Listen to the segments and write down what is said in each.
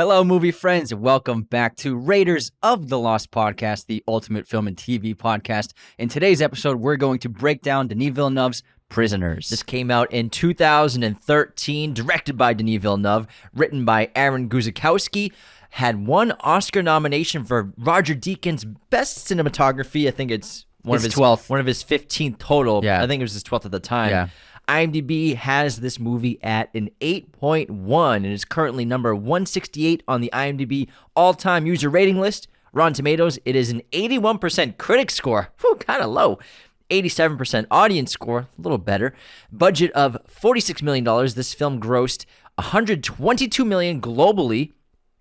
Hello, movie friends. Welcome back to Raiders of the Lost podcast, the ultimate film and TV podcast. In today's episode, we're going to break down Denis Villeneuve's Prisoners. This came out in 2013, directed by Denis Villeneuve, written by Aaron Guzikowski, had one Oscar nomination for Roger Deakins' Best Cinematography. I think it's one of his 15th total. Yeah. I think it was his 12th at the time. Yeah. IMDb has this movie at an 8.1 and is currently number 168 on the IMDb all-time user rating list. Rotten Tomatoes, it is an 81% critic score. Whew, kind of low. 87% audience score, a little better. Budget of $46 million. This film grossed $122 million globally.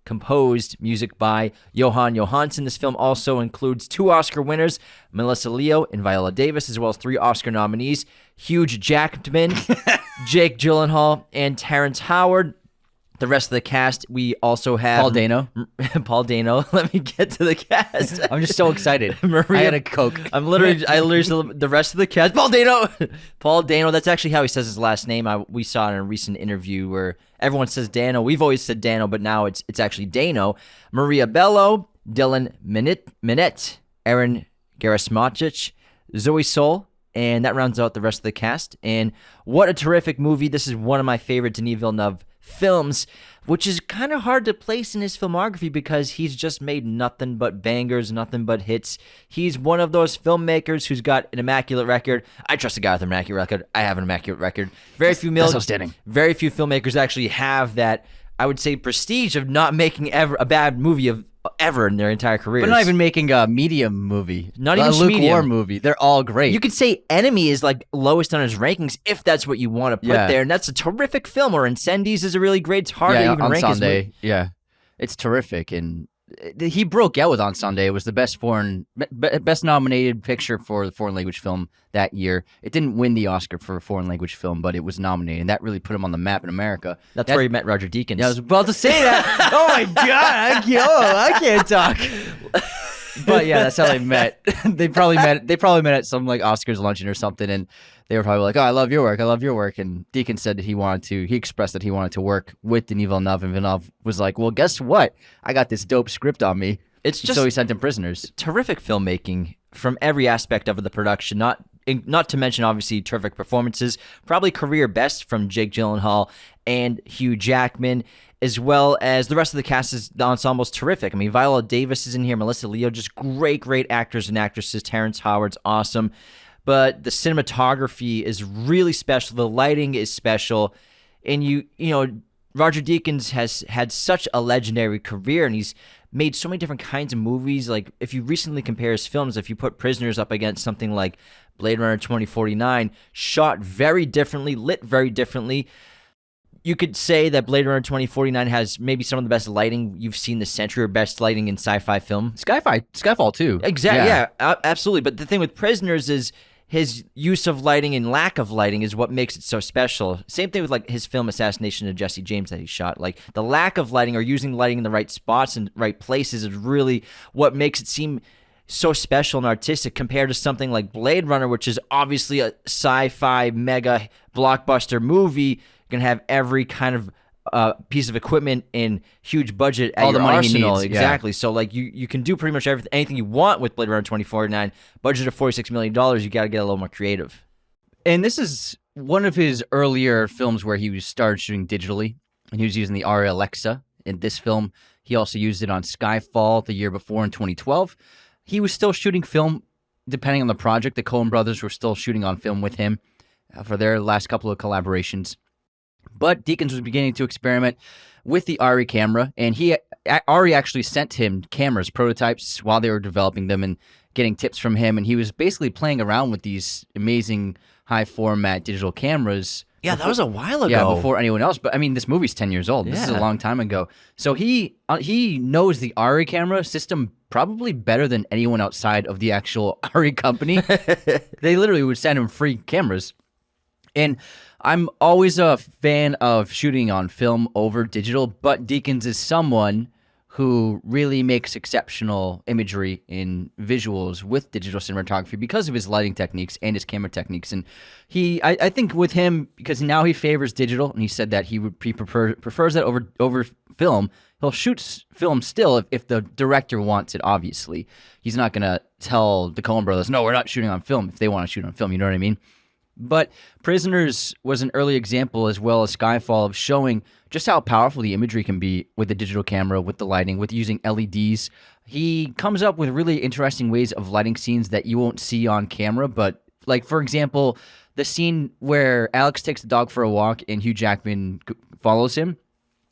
Composed music by Johan Johansson. This film also includes 2 Oscar winners, Melissa Leo and Viola Davis, as well as 3 Oscar nominees, Hugh Jackman, Jake Gyllenhaal, and Terrence Howard. The rest of the cast, we also have Paul Dano. Paul Dano. Let me get to the cast. I'm just so excited. Maria, I had a Coke. I literally the rest of the cast. Paul Dano. Paul Dano. That's actually how he says his last name. We saw it in a recent interview where everyone says Dano. We've always said Dano, but now it's actually Dano. Maria Bello, Dylan Minette, Aaron Gerasmachich, Zoe Sol, and that rounds out the rest of the cast. And what a terrific movie. This is one of my favorite Denis Villeneuve films, which is kind of hard to place in his filmography because he's just made nothing but bangers, nothing but hits. He's one of those filmmakers who's got an immaculate record. I trust a guy with an immaculate record. I have an immaculate record. That's outstanding. Very few filmmakers actually have that, I would say, prestige of not making ever a bad movie ever in their entire careers. But not even making a medium movie. Not even a lukewarm medium movie. They're all great. You could say Enemy is like lowest on his rankings if that's what you want to put there, and that's a terrific film. Or Incendies is a really great. It's hard to even rank his movie. Yeah, it's terrific, and he broke out with Ensemble. It was the best nominated picture for the foreign language film that year. It didn't win the Oscar for a foreign language film, but it was nominated, and that really put him on the map in America. That's where he met Roger Deakins. Yeah, I was about to say that. Oh my god, I can't talk. But yeah, that's how they met. They probably met at some like Oscars luncheon or something, and they were probably like, "Oh, I love your work." And Deakins said that he expressed that he wanted to work with Denis Villeneuve, and Villeneuve was like, "Well, guess what? I got this dope script on me." So he sent him Prisoners. Terrific filmmaking from every aspect of the production. Not to mention, obviously, terrific performances. Probably career best from Jake Gyllenhaal and Hugh Jackman, as well as the rest of the cast. The ensemble's terrific. I mean, Viola Davis is in here, Melissa Leo, just great actors and actresses. Terrence Howard's awesome. But the cinematography is really special. The lighting is special. And you know, Roger Deakins has had such a legendary career, and he's made so many different kinds of movies. Like, if you recently compare his films, if you put Prisoners up against something like Blade Runner 2049, shot very differently, lit very differently, you could say that Blade Runner 2049 has maybe some of the best lighting you've seen this century, or best lighting in sci-fi film. Skyfall too. Exactly, yeah, absolutely. But the thing with Prisoners is his use of lighting and lack of lighting is what makes it so special. Same thing with like his film Assassination of Jesse James that he shot. Like, the lack of lighting or using lighting in the right spots and right places is really what makes it seem so special and artistic compared to something like Blade Runner, which is obviously a sci-fi mega blockbuster movie. You're going to have every kind of piece of equipment and huge budget at all your the money arsenal. he needs. Exactly. So like you can do pretty much anything you want with Blade Runner 2049. Budget of $46 million. You got to get a little more creative. And this is one of his earlier films where he started shooting digitally, and he was using the ARRI Alexa. In this film, he also used it on Skyfall the year before in 2012. He was still shooting film, depending on the project. The Coen brothers were still shooting on film with him for their last couple of collaborations. But Deakins was beginning to experiment with the ARRI camera, and ARRI actually sent him cameras, prototypes, while they were developing them and getting tips from him. And he was basically playing around with these amazing high-format digital cameras. Yeah, that was a while ago. Yeah, before anyone else. But I mean, this movie's 10 years old. This is a long time ago. So he knows the ARRI camera system probably better than anyone outside of the actual ARRI company. They literally would send him free cameras. And I'm always a fan of shooting on film over digital, but Deakins is someone who really makes exceptional imagery in visuals with digital cinematography because of his lighting techniques and his camera techniques. And I think with him, because now he favors digital, and he said that he prefers that over film, he'll shoot film still if the director wants it, obviously. He's not going to tell the Coen brothers, no, we're not shooting on film if they want to shoot on film, you know what I mean? But Prisoners was an early example, as well as Skyfall, of showing just how powerful the imagery can be with the digital camera, with the lighting, with using LEDs. He comes up with really interesting ways of lighting scenes that you won't see on camera. But, like, for example, the scene where Alex takes the dog for a walk and Hugh Jackman follows him,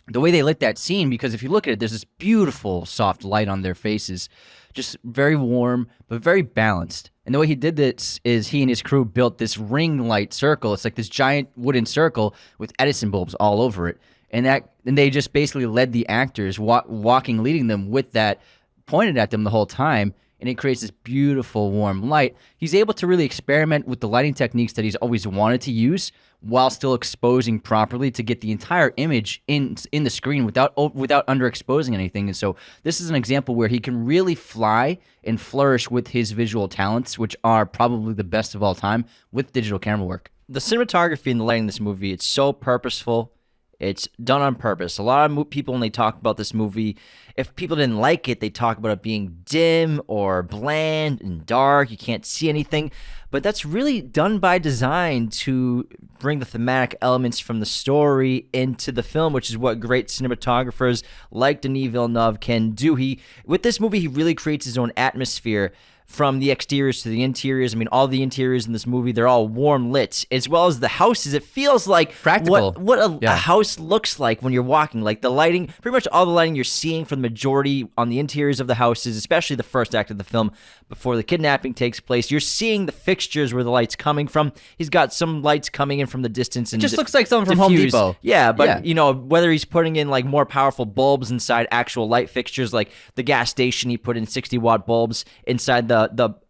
the way they lit that scene, because if you look at it, there's this beautiful soft light on their faces, just very warm, but very balanced. And the way he did this is he and his crew built this ring light circle. It's like this giant wooden circle with Edison bulbs all over it. And they just basically led the actors, leading them with that pointed at them the whole time. And it creates this beautiful warm light. He's able to really experiment with the lighting techniques that he's always wanted to use while still exposing properly to get the entire image in the screen without underexposing anything. And so this is an example where he can really fly and flourish with his visual talents, which are probably the best of all time with digital camera work. The cinematography and the lighting in this movie, it's so purposeful. It's done on purpose. A lot of people, when they talk about this movie, if people didn't like it, they talk about it being dim or bland and dark. You can't see anything. But that's really done by design to bring the thematic elements from the story into the film, which is what great cinematographers like Denis Villeneuve can do. With this movie, he really creates his own atmosphere from the exteriors to the interiors. I mean, all the interiors in this movie, they're all warm lit, as well as the houses. It feels like practical. What a house looks like when you're walking. Like the lighting, pretty much all the lighting you're seeing for the majority on the interiors of the houses, especially the first act of the film before the kidnapping takes place. You're seeing the fixtures where the light's coming from. He's got some lights coming in from the distance. And it just looks like something from Home Depot. Yeah, but you know, whether he's putting in like more powerful bulbs inside actual light fixtures, like the gas station, he put in 60-watt bulbs inside the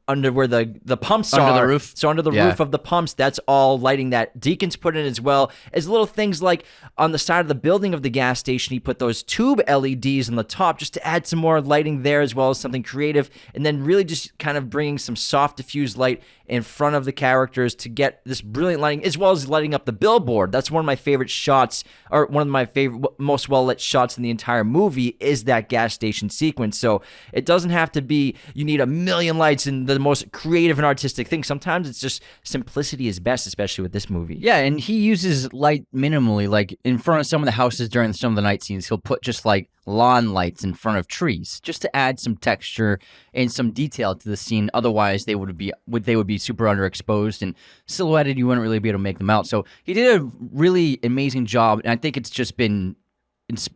under where the pumps are. Under the roof. So under the roof of the pumps, that's all lighting that Deakins put in, as well as little things like on the side of the building of the gas station, he put those tube LEDs on the top just to add some more lighting there, as well as something creative, and then really just kind of bringing some soft diffused light in front of the characters to get this brilliant lighting, as well as lighting up the billboard. That's one of my favorite shots, or one of my favorite, most well-lit shots in the entire movie, is that gas station sequence. So it doesn't have to be, you need a million lights and the most creative and artistic thing. Sometimes it's just simplicity is best, especially with this movie. Yeah, and he uses light minimally, like in front of some of the houses during some of the night scenes, he'll put just like lawn lights in front of trees just to add some texture and some detail to the scene. Otherwise, they would be super underexposed and silhouetted. You wouldn't really be able to make them out. So he did a really amazing job, and I think it's just been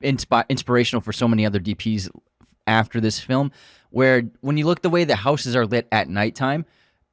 inspirational for so many other DPs after this film, where when you look the way the houses are lit at nighttime,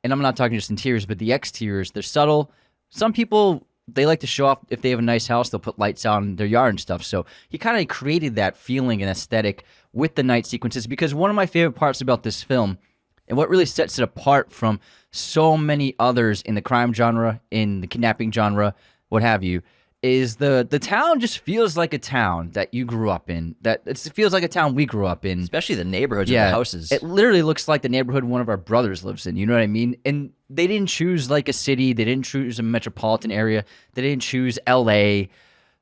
and I'm not talking just interiors, but the exteriors, they're subtle. Some people, they like to show off if they have a nice house, they'll put lights out in their yard and stuff. So he kind of created that feeling and aesthetic with the night sequences, because one of my favorite parts about this film, and what really sets it apart from so many others in the crime genre, in the kidnapping genre, what have you, is the town just feels like a town that you grew up in. It feels like a town we grew up in. Especially the neighborhoods of the houses. It literally looks like the neighborhood one of our brothers lives in. You know what I mean? And they didn't choose like a city. They didn't choose a metropolitan area. They didn't choose L.A.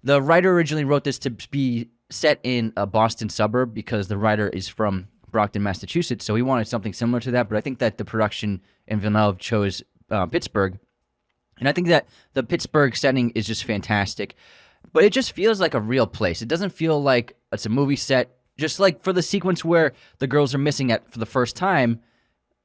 The writer originally wrote this to be set in a Boston suburb because the writer is from Brockton, Massachusetts. So he wanted something similar to that. But I think that the production in Villeneuve chose Pittsburgh. And I think that the Pittsburgh setting is just fantastic. But it just feels like a real place. It doesn't feel like it's a movie set. Just like for the sequence where the girls are missing for the first time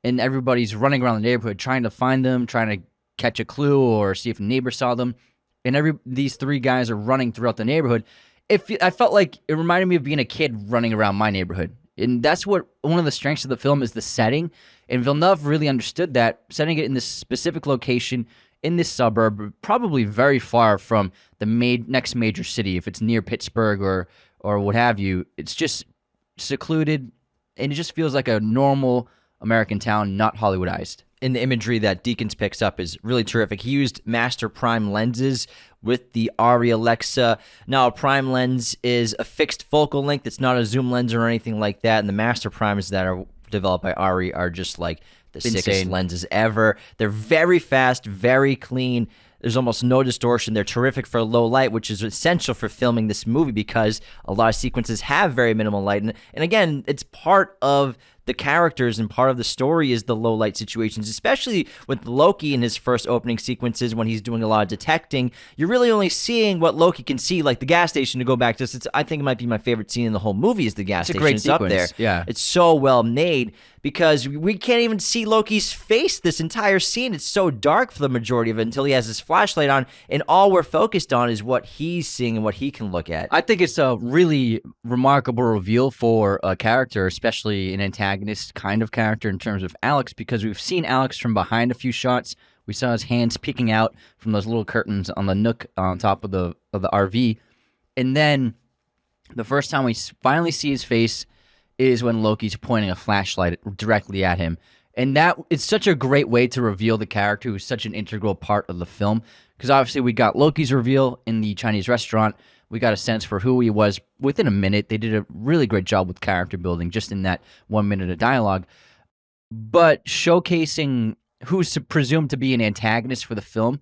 and everybody's running around the neighborhood trying to find them, trying to catch a clue or see if a neighbor saw them. And these three guys are running throughout the neighborhood. I felt like it reminded me of being a kid running around my neighborhood. And that's what one of the strengths of the film is, the setting. And Villeneuve really understood that, setting it in this specific location in this suburb, probably very far from the next major city. If it's near Pittsburgh or what have you, it's just secluded, and it just feels like a normal American town, not Hollywoodized. And the imagery that Deakins picks up is really terrific. He used master prime lenses with the Arri Alexa. Now, a prime lens is a fixed focal length. It's not a zoom lens or anything like that. And the master primes that are developed by Arri are just like the sickest lenses ever. They're very fast, very clean. There's almost no distortion. They're terrific for low light, which is essential for filming this movie because a lot of sequences have very minimal light. And again, it's part of the characters and part of the story is the low light situations, especially with Loki in his first opening sequences when he's doing a lot of detecting. You're really only seeing what Loki can see, like the gas station, to go back to this. I think it might be my favorite scene in the whole movie is the gas station. It's a great it's sequence. Up there. Yeah. It's so well made because we can't even see Loki's face this entire scene. It's so dark for the majority of it until he has his flashlight on, and all we're focused on is what he's seeing and what he can look at. I think it's a really remarkable reveal for a character, especially an antagonist kind of character in terms of Alex, because we've seen Alex from behind a few shots. We saw his hands peeking out from those little curtains on the nook on top of the RV. And then the first time we finally see his face is when Loki's pointing a flashlight directly at him. And that it's such a great way to reveal the character who's such an integral part of the film. Because obviously we got Loki's reveal in the Chinese restaurant. We got a sense for who he was within a minute. They did a really great job with character building just in that 1 minute of dialogue. But showcasing who's presumed to be an antagonist for the film,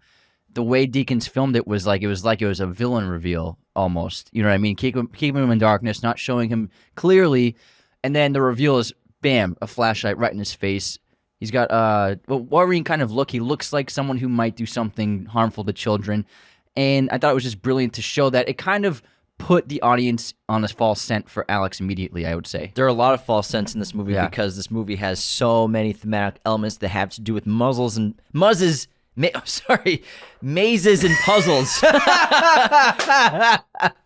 the way Deakins filmed it was like it was a villain reveal almost. You know what I mean? Keeping him in darkness, not showing him clearly. And then the reveal is, bam, a flashlight right in his face. He's got a worrying kind of look. He looks like someone who might do something harmful to children. And I thought it was just brilliant to show that. It kind of put the audience on a false scent for Alex immediately, I would say. There are a lot of false scents in this movie because this movie has so many thematic elements that have to do with mazes and puzzles.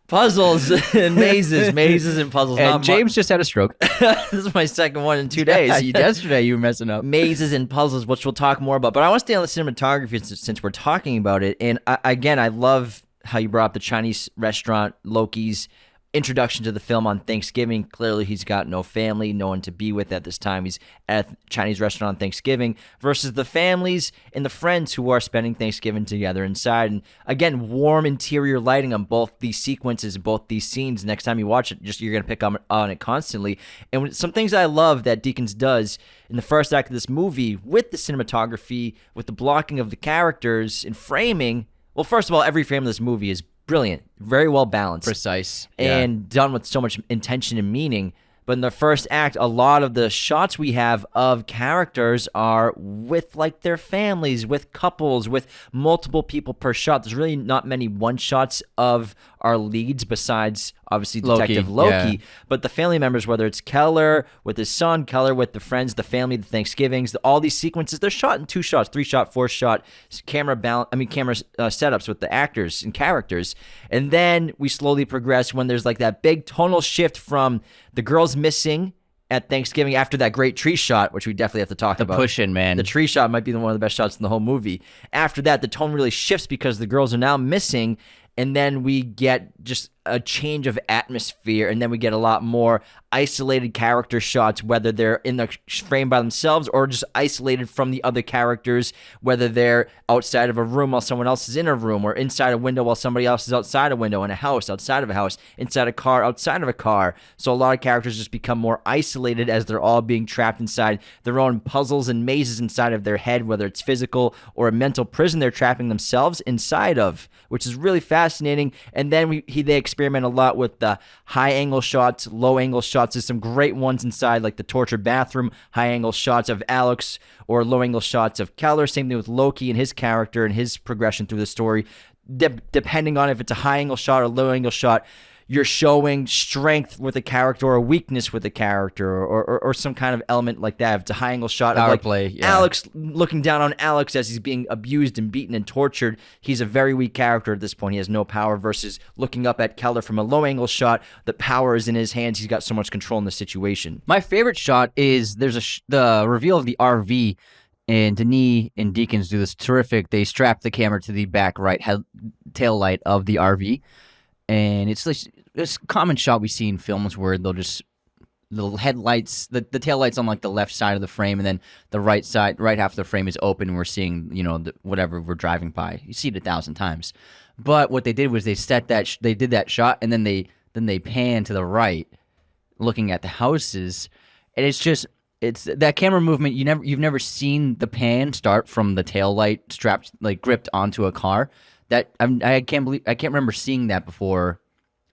Puzzles and mazes and puzzles. And James just had a stroke. This is my second one in 2 days. Yesterday you were messing up. Mazes and puzzles, which we'll talk more about. But I want to stay on the cinematography since we're talking about it. And I love how you brought up the Chinese restaurant, Loki's introduction to the film on Thanksgiving. Clearly, he's got no family, no one to be with at this time. He's at a Chinese restaurant on Thanksgiving versus the families and the friends who are spending Thanksgiving together inside. And again, warm interior lighting on both these sequences, both these scenes. Next time you watch it, you're going to pick up on it constantly. And some things I love that Deakins does in the first act of this movie with the cinematography, with the blocking of the characters and framing. Well, first of all, every frame of this movie is brilliant, very well balanced, precise, and done with so much intention and meaning. But in the first act, a lot of the shots we have of characters are with like their families, with couples, with multiple people per shot. There's really not many one shots of our leads besides obviously Detective Loki. But the family members, whether it's Keller with his son, Keller with the friends, the family, the Thanksgivings, all these sequences, they're shot in 2 shots, 3 shot, 4 shot camera setups with the actors and characters. And then we slowly progress when there's like that big tonal shift from the girls missing at Thanksgiving after that great tree shot, which we definitely have to talk about. The push-in, man. The tree shot might be one of the best shots in the whole movie. After that, the tone really shifts because the girls are now missing, and then we get just a change of atmosphere, and then we get a lot more isolated character shots, whether they're in the frame by themselves or just isolated from the other characters, whether they're outside of a room while someone else is in a room, or inside a window while somebody else is outside a window, in a house, outside of a house, inside a car, outside of a car. So a lot of characters just become more isolated as they're all being trapped inside their own puzzles and mazes inside of their head, whether it's physical or a mental prison they're trapping themselves inside of, which is really fascinating. And then they experiment a lot with the high angle shots, low angle shots. There's some great ones inside, like the torture bathroom, high angle shots of Alex, or low angle shots of Keller. Same thing with Loki and his character and his progression through the story. Depending on if it's a high angle shot or low angle shot, you're showing strength with a character or weakness with a character or some kind of element like that. If it's a high angle shot Power of like play, yeah. Alex looking down on Alex as he's being abused and beaten and tortured, he's a very weak character at this point. He has no power, versus looking up at Keller from a low angle shot, the power is in his hands. He's got so much control in the situation. My favorite shot is the reveal of the RV, and Denis and Deakins do this terrific. They strap the camera to the back right tail light of the RV. And it's this common shot we see in films where the headlights, the tail lights on like the left side of the frame, and then the right half of the frame is open, and we're seeing, whatever we're driving by. You see it 1,000 times. But what they did was they did that shot, and then they pan to the right, looking at the houses, and it's It's that camera movement. You've never seen the pan start from the tail light strapped, like gripped onto a car. I can't remember seeing that before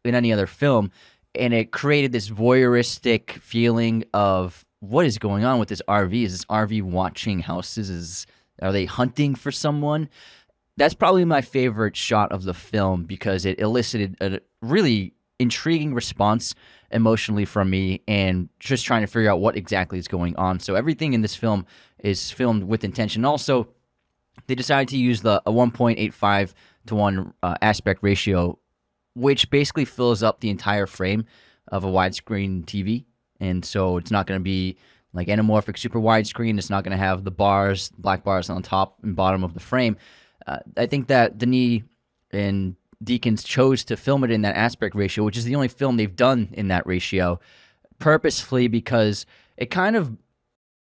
in any other film, and it created this voyeuristic feeling of what is going on with this RV. Is this RV watching houses? Are they hunting for someone? That's probably my favorite shot of the film because it elicited a really intriguing response emotionally from me and just trying to figure out what exactly is going on. So everything in this film is filmed with intention. Also, they decided to use a 1.85 to 1 aspect ratio, which basically fills up the entire frame of a widescreen TV. And so it's not going to be like anamorphic super widescreen. It's not going to have the black bars on top and bottom of the frame. I think that Denis and Deakins chose to film it in that aspect ratio, which is the only film they've done in that ratio, purposefully because it kind of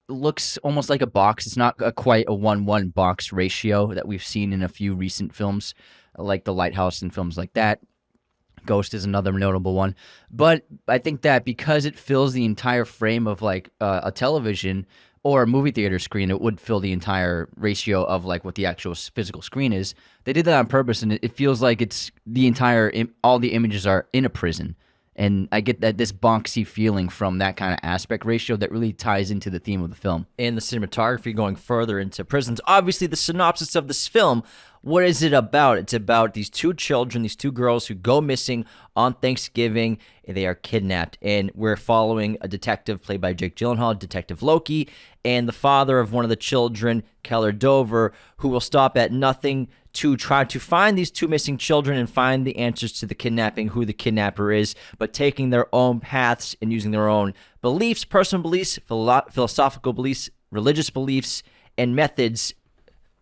looks almost like a box. It's not quite a 1:1 box ratio that we've seen in a few recent films, like The Lighthouse and films like that. Ghost is another notable one. But I think that because it fills the entire frame of like a television or a movie theater screen, it would fill the entire ratio of like what the actual physical screen is. They did that on purpose, and it feels like it's all the images are in a prison. And I get this boxy feeling from that kind of aspect ratio that really ties into the theme of the film. And the cinematography going further into prisons. Obviously, the synopsis of this film, what is it about? It's about these two children, these two girls who go missing on Thanksgiving. They are kidnapped. And we're following a detective played by Jake Gyllenhaal, Detective Loki, and the father of one of the children, Keller Dover, who will stop at nothing to try to find these two missing children and find the answers to the kidnapping, who the kidnapper is, but taking their own paths and using their own beliefs, personal beliefs, philosophical beliefs, religious beliefs, and methods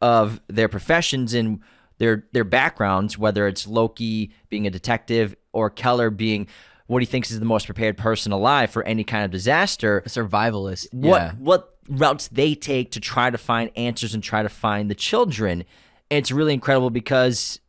of their professions and their backgrounds, whether it's Loki being a detective or Keller being what he thinks is the most prepared person alive for any kind of disaster. A survivalist. What routes they take to try to find answers and try to find the children. And it's really incredible because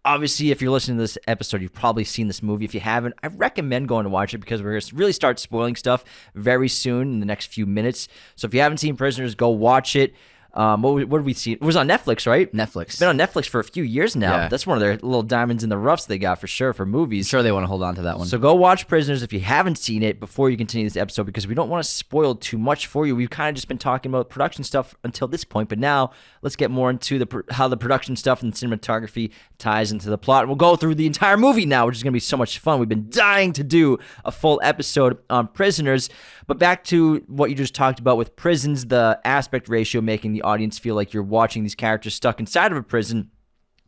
obviously if you're listening to this episode, you've probably seen this movie. If you haven't, I recommend going to watch it because we're going to really start spoiling stuff very soon in the next few minutes. So if you haven't seen Prisoners, go watch it. What did we see? It was on Netflix, right? Netflix. It's been on Netflix for a few years now. Yeah. That's one of their little diamonds in the roughs they got for sure for movies. I'm sure they want to hold on to that one. So go watch Prisoners if you haven't seen it before you continue this episode because we don't want to spoil too much for you. We've kind of just been talking about production stuff until this point, but now let's get more into how the production stuff and cinematography ties into the plot. We'll go through the entire movie now, which is going to be so much fun. We've been dying to do a full episode on Prisoners, but back to what you just talked about with prisons, the aspect ratio making the audience feel like you're watching these characters stuck inside of a prison.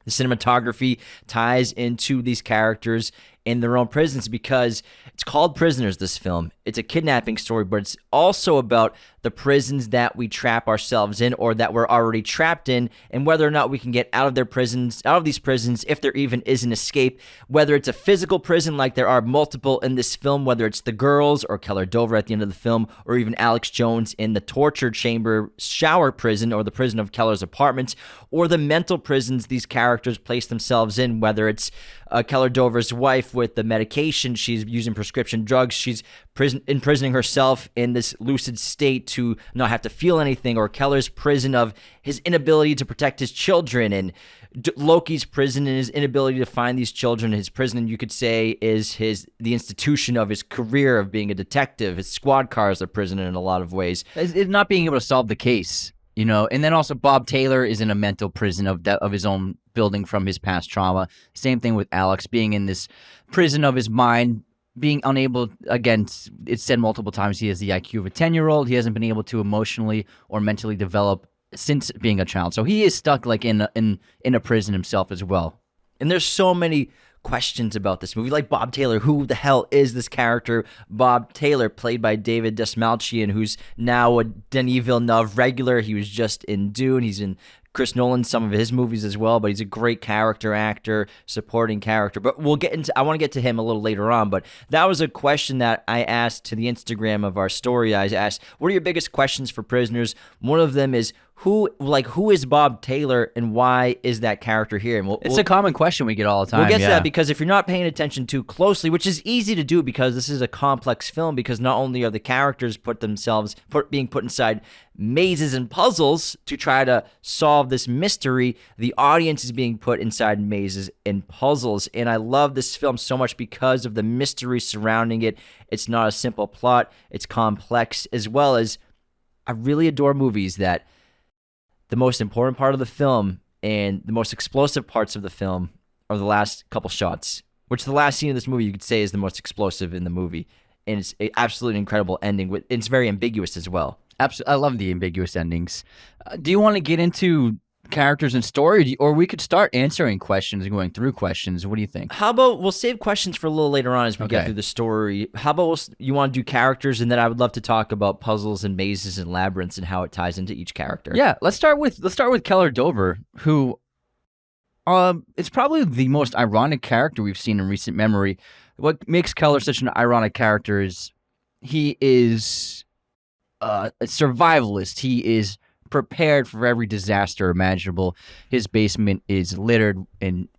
The cinematography ties into these characters in their own prisons because it's called Prisoners, this film. It's a kidnapping story, but it's also about the prisons that we trap ourselves in or that we're already trapped in and whether or not we can get out of these prisons, if there even is an escape, whether it's a physical prison like there are multiple in this film, whether it's the girls or Keller Dover at the end of the film, or even Alex Jones in the torture chamber shower prison or the prison of Keller's apartments, or the mental prisons these characters place themselves in, whether it's Keller Dover's wife with the medication, she's using prescription drugs, she's imprisoning herself in this lucid state to not have to feel anything, or Keller's prison of his inability to protect his children, and Loki's prison and his inability to find these children. His prison, you could say, is the institution of his career of being a detective. His squad car is a prison in a lot of ways. It's not being able to solve the case, you know. And then also Bob Taylor is in a mental prison of his own building from his past trauma. Same thing with Alex being in this prison of his mind, being unable, again, it's said multiple times, he has the IQ of a 10-year-old. He hasn't been able to emotionally or mentally develop since being a child. So he is stuck like in a prison himself as well. And there's so many questions about this movie, like Bob Taylor. Who the hell is this character? Bob Taylor, played by David Desmalchian, who's now a Denis Villeneuve regular. He was just in Dune. He's in Chris Nolan's some of his movies as well, but he's a great character actor, supporting character. But I want to get to him a little later on, but that was a question that I asked to the Instagram of our story. I asked, what are your biggest questions for Prisoners? One of them is, who is Bob Taylor and why is that character here? And It's a common question we get all the time. We'll get to yeah. that because if you're not paying attention too closely, which is easy to do because this is a complex film, because not only are the characters being put inside mazes and puzzles to try to solve this mystery, the audience is being put inside mazes and puzzles. And I love this film so much because of the mystery surrounding it. It's not a simple plot. It's complex, as well as I really adore movies that the most important part of the film and the most explosive parts of the film are the last couple shots, which the last scene of this movie you could say is the most explosive in the movie. And it's an absolutely incredible ending. It's very ambiguous as well. Absolutely. I love the ambiguous endings. Do you want to get into characters and story, or we could start answering questions and going through questions? What do you think? How about we'll save questions for a little later on as we get Okay. through the story. How about you want to do characters, and then I would love to talk about puzzles and mazes and labyrinths and how it ties into each character. Yeah, let's start with Keller Dover, who it's probably the most ironic character we've seen in recent memory. What makes Keller such an ironic character is he is a survivalist. He is prepared for every disaster imaginable. His basement is littered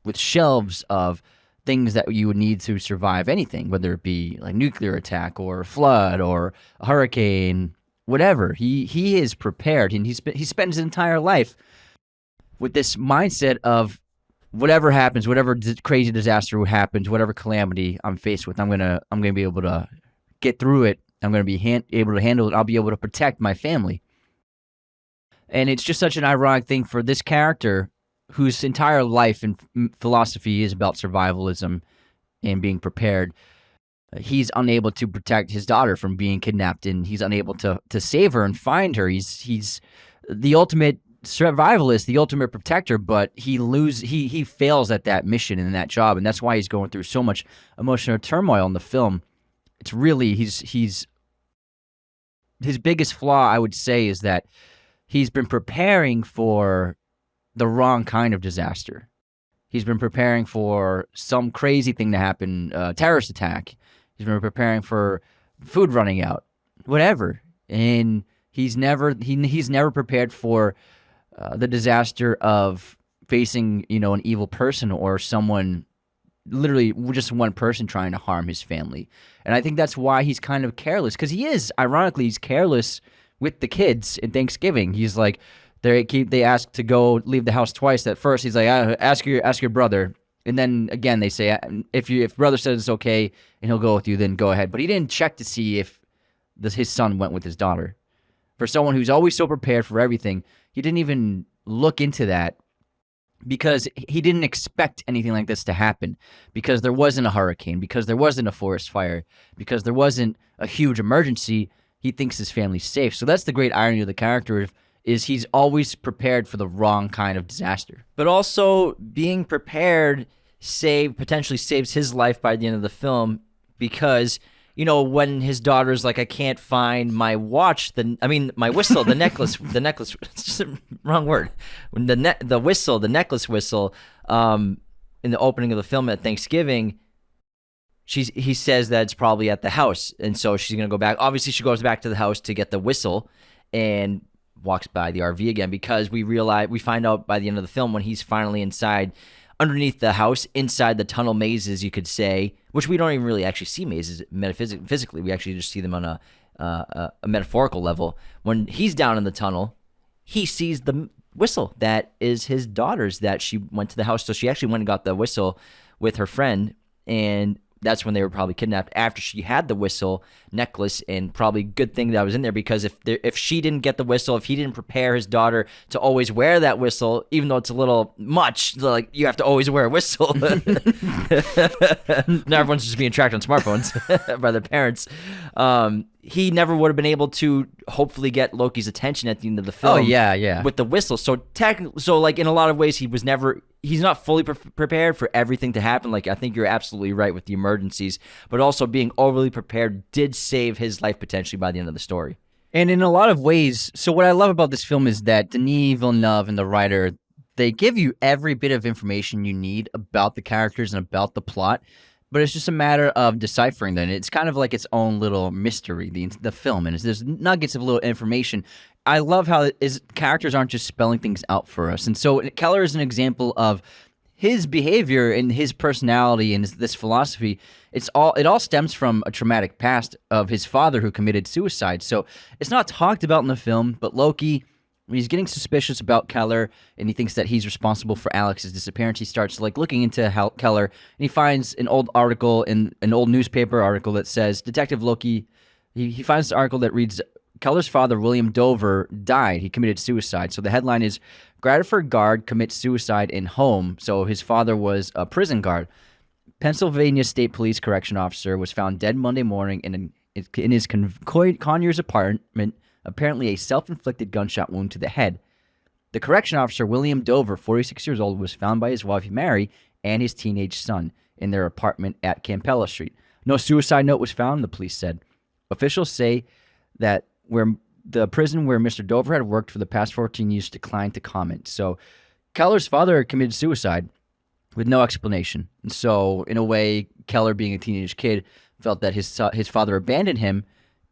with shelves of things that you would need to survive anything, whether it be like nuclear attack or a flood or a hurricane, whatever. He is prepared, and he spent his entire life with this mindset of whatever happens, whatever crazy disaster happens, whatever calamity I'm faced with, I'm gonna be able to get through it. I'm gonna be able to handle it. I'll be able to protect my family. And it's just such an ironic thing for this character whose entire life and philosophy is about survivalism and being prepared. He's unable to protect his daughter from being kidnapped, and he's unable to save her and find her. He's the ultimate survivalist, the ultimate protector, but he fails at that mission and that job, and that's why he's going through so much emotional turmoil in the film. It's really his biggest flaw, I would say, is that he's been preparing for the wrong kind of disaster. He's been preparing for some crazy thing to happen, terrorist attack. He's been preparing for food running out, whatever. And he's never prepared for the disaster of facing, an evil person or someone, literally just one person trying to harm his family. And I think that's why he's kind of careless, because ironically, he's careless with the kids in Thanksgiving. He's like, they ask to go leave the house twice. At first, he's like, ask your brother. And then again, they say, if brother says it's okay and he'll go with you, then go ahead. But he didn't check to see if his son went with his daughter. For someone who's always so prepared for everything, he didn't even look into that, because he didn't expect anything like this to happen, because there wasn't a hurricane, because there wasn't a forest fire, because there wasn't a huge emergency. He thinks his family's safe. So that's the great irony of the character, is he's always prepared for the wrong kind of disaster. But also being prepared potentially saves his life by the end of the film, because when his daughter's like, I can't find my watch, my whistle, the necklace, it's just the wrong word. When the necklace whistle, in the opening of the film at Thanksgiving, he says that it's probably at the house, and so she's gonna go back. Obviously, she goes back to the house to get the whistle, and walks by the RV again, because we find out by the end of the film, when he's finally inside, underneath the house, inside the tunnel mazes, you could say, which we don't even really actually see mazes physically. We actually just see them on a metaphorical level. When he's down in the tunnel, he sees the whistle that is his daughter's, that she went to the house. So she actually went and got the whistle with her friend, and that's when they were probably kidnapped, after she had the whistle necklace. And probably good thing that was in there, because if she didn't get the whistle, if he didn't prepare his daughter to always wear that whistle, even though it's a little much, like you have to always wear a whistle. Now everyone's just being tracked on smartphones by their parents. He never would have been able to hopefully get Loki's attention at the end of the film. Oh, yeah. With the whistle. So in a lot of ways, he's not fully prepared for everything to happen. Like, I think you're absolutely right with the emergencies, but also being overly prepared did save his life potentially by the end of the story. And in a lot of ways, so what I love about this film is that Denis Villeneuve and the writer, they give you every bit of information you need about the characters and about the plot, but it's just a matter of deciphering them. It's kind of like its own little mystery, the film, and there's nuggets of little information. I love how his characters aren't just spelling things out for us. And so Keller is an example of his behavior and his personality and this philosophy. It all stems from a traumatic past of his father who committed suicide. So it's not talked about in the film, but Loki, when he's getting suspicious about Keller and he thinks that he's responsible for Alex's disappearance, he starts looking into Keller, and he finds an old article in an old newspaper article that says Detective Loki. He finds an article that reads, Keller's father, William Dover, died. He committed suicide. So the headline is, Gradford guard commits suicide in home. So his father was a prison guard. Pennsylvania State Police correction officer was found dead Monday morning in his Conyers apartment, apparently a self-inflicted gunshot wound to the head. The correction officer, William Dover, 46 years old, was found by his wife, Mary, and his teenage son in their apartment at Campbell Street. No suicide note was found, the police said. Officials say that the prison where Mr. Dover had worked for the past 14 years declined to comment. So Keller's father committed suicide with no explanation. And so, in a way, Keller, being a teenage kid, felt that his father abandoned him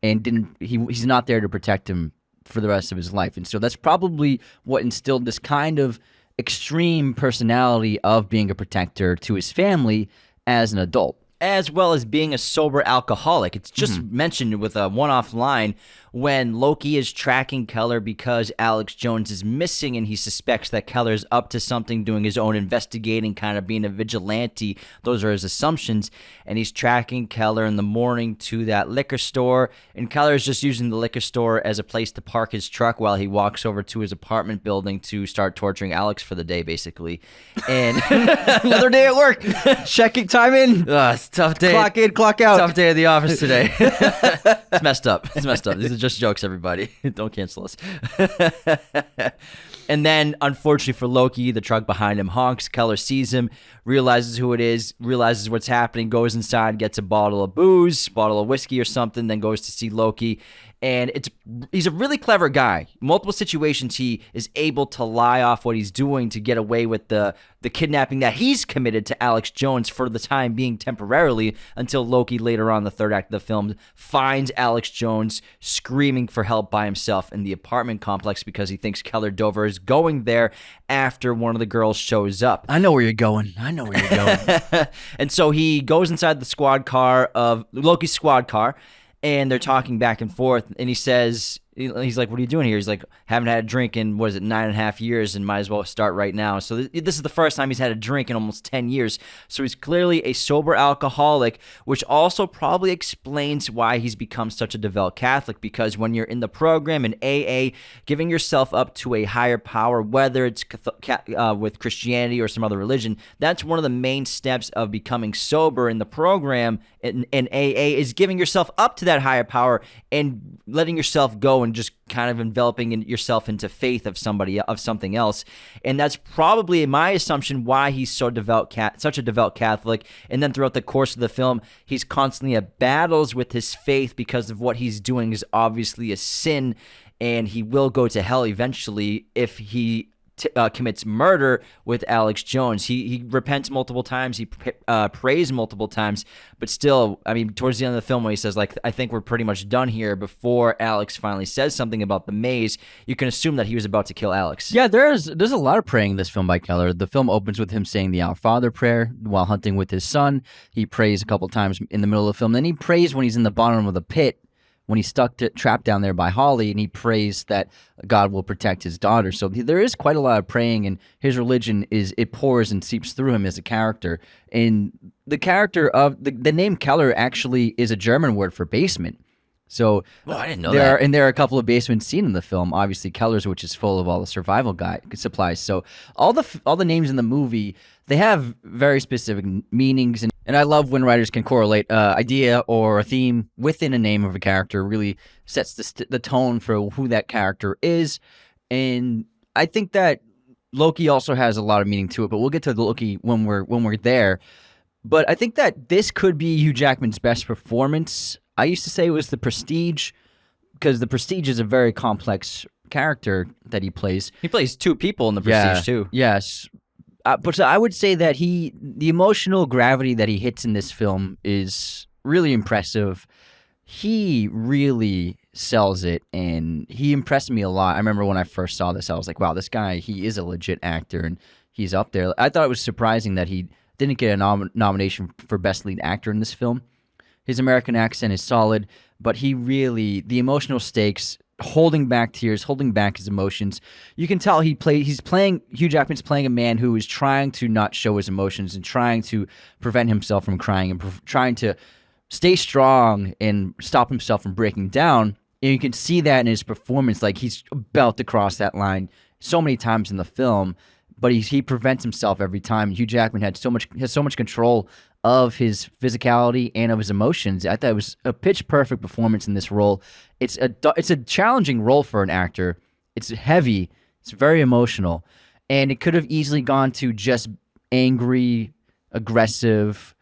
and he's not there to protect him for the rest of his life. And so that's probably what instilled this kind of extreme personality of being a protector to his family as an adult. As well as being a sober alcoholic. It's just mentioned with a one-off line when Loki is tracking Keller because Alex Jones is missing and he suspects that Keller's up to something, doing his own investigating, kind of being a vigilante. Those are his assumptions. And he's tracking Keller in the morning to that liquor store. And Keller is just using the liquor store as a place to park his truck while he walks over to his apartment building to start torturing Alex for the day, basically. And Another day at work. Checking time in. It's a tough day. Clock in, clock out. Tough day at the office today. It's messed up. It's messed up. These are just jokes, everybody. Don't cancel us. And then, unfortunately for Loki, the truck behind him honks. Keller sees him, realizes who it is, realizes what's happening, goes inside, gets a bottle of booze, bottle of whiskey or something, then goes to see Loki. And he's a really clever guy. Multiple situations he is able to lie off what he's doing to get away with the kidnapping that he's committed to Alex Jones for the time being temporarily, until Loki later on the third act of the film finds Alex Jones screaming for help by himself in the apartment complex because he thinks Keller Dover is going there after one of the girls shows up. I know where you're going. And so he goes inside the squad car of Loki's squad car, and they're talking back and forth, and he says, he's like, what are you doing here? He's like, haven't had a drink in, 9.5 years, and might as well start right now. So this is the first time he's had a drink in almost 10 years. So he's clearly a sober alcoholic, which also probably explains why he's become such a devout Catholic, because when you're in the program in AA, giving yourself up to a higher power, whether it's with Christianity or some other religion, that's one of the main steps of becoming sober in the program in AA, is giving yourself up to that higher power and letting yourself go and just kind of enveloping yourself into faith of something else. And that's probably my assumption why he's such a devout Catholic. And then throughout the course of the film, he's constantly at battles with his faith because of what he's doing is obviously a sin, and he will go to hell eventually if he commits murder with Alex Jones. He repents multiple times. He prays multiple times. But still, I mean, towards the end of the film when he says, like, I think we're pretty much done here, before Alex finally says something about the maze, you can assume that he was about to kill Alex. Yeah, there's a lot of praying in this film by Keller. The film opens with him saying the Our Father prayer while hunting with his son. He prays a couple times in the middle of the film. Then he prays when he's in the bottom of the pit, when he's trapped down there by Holly, and he prays that God will protect his daughter. So there is quite a lot of praying, and his religion it pours and seeps through him as a character. And the character of the name Keller actually is a German word for basement. So I didn't know that. There are a couple of basements seen in the film. Obviously, Keller's, which is full of all the survival supplies. So all the names in the movie, they have very specific meanings, and I love when writers can correlate idea or a theme within a name of a character. Really sets the tone for who that character is. And I think that Loki also has a lot of meaning to it, but we'll get to Loki when we're there. But I think that this could be Hugh Jackman's best performance. I used to say it was The Prestige, because The Prestige is a very complex character that he plays. He plays two people in The Prestige, too. Yes. But so I would say that the emotional gravity that he hits in this film is really impressive. He really sells it, and he impressed me a lot. I remember when I first saw this, I was like, wow, this guy, he is a legit actor, and he's up there. I thought it was surprising that he didn't get a nomination for Best Lead Actor in this film. His American accent is solid, but the emotional stakes, holding back tears, holding back his emotions. You can tell Hugh Jackman's playing a man who is trying to not show his emotions and trying to prevent himself from crying and trying to stay strong and stop himself from breaking down. And you can see that in his performance. Like, he's about to cross that line so many times in the film, but he prevents himself every time. Hugh Jackman has so much control of his physicality and of his emotions. I thought it was a pitch perfect performance in this role. It's a challenging role for an actor. It's heavy. It's very emotional, and it could have easily gone to just angry, aggressive.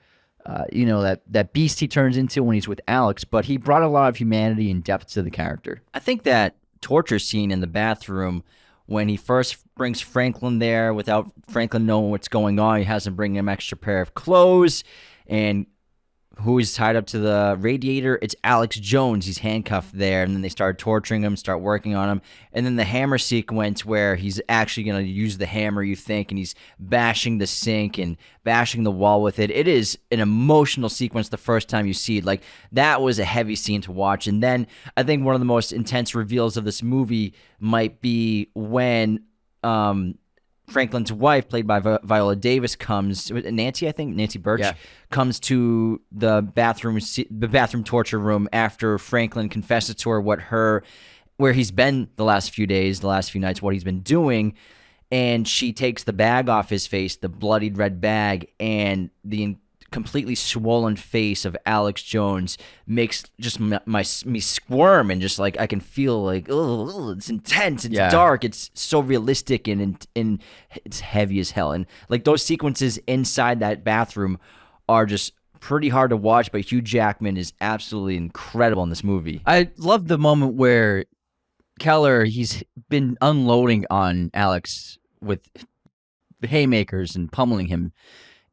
That beast he turns into when he's with Alex, but he brought a lot of humanity and depth to the character. I think that torture scene in the bathroom when he first brings Franklin there without Franklin knowing what's going on, he has him bring him an extra pair of clothes, and who is tied up to the radiator? It's Alex Jones. He's handcuffed there, and then they start torturing him, start working on him, and then the hammer sequence where he's actually going to use the hammer, you think, and he's bashing the sink and bashing the wall with it. It is an emotional sequence the first time you see it. Like, that was a heavy scene to watch. And then I think one of the most intense reveals of this movie might be when Franklin's wife, played by Viola Davis, comes. Nancy Birch, yeah, comes to the bathroom torture room after Franklin confesses to her where he's been the last few days, the last few nights, what he's been doing, and she takes the bag off his face, the bloodied red bag, and the completely swollen face of Alex Jones makes just me squirm, and just like I can feel like, oh, it's intense, it's dark, it's so realistic, and it's heavy as hell. And like those sequences inside that bathroom are just pretty hard to watch, but Hugh Jackman is absolutely incredible in this movie. I love the moment where Keller, he's been unloading on Alex with haymakers and pummeling him.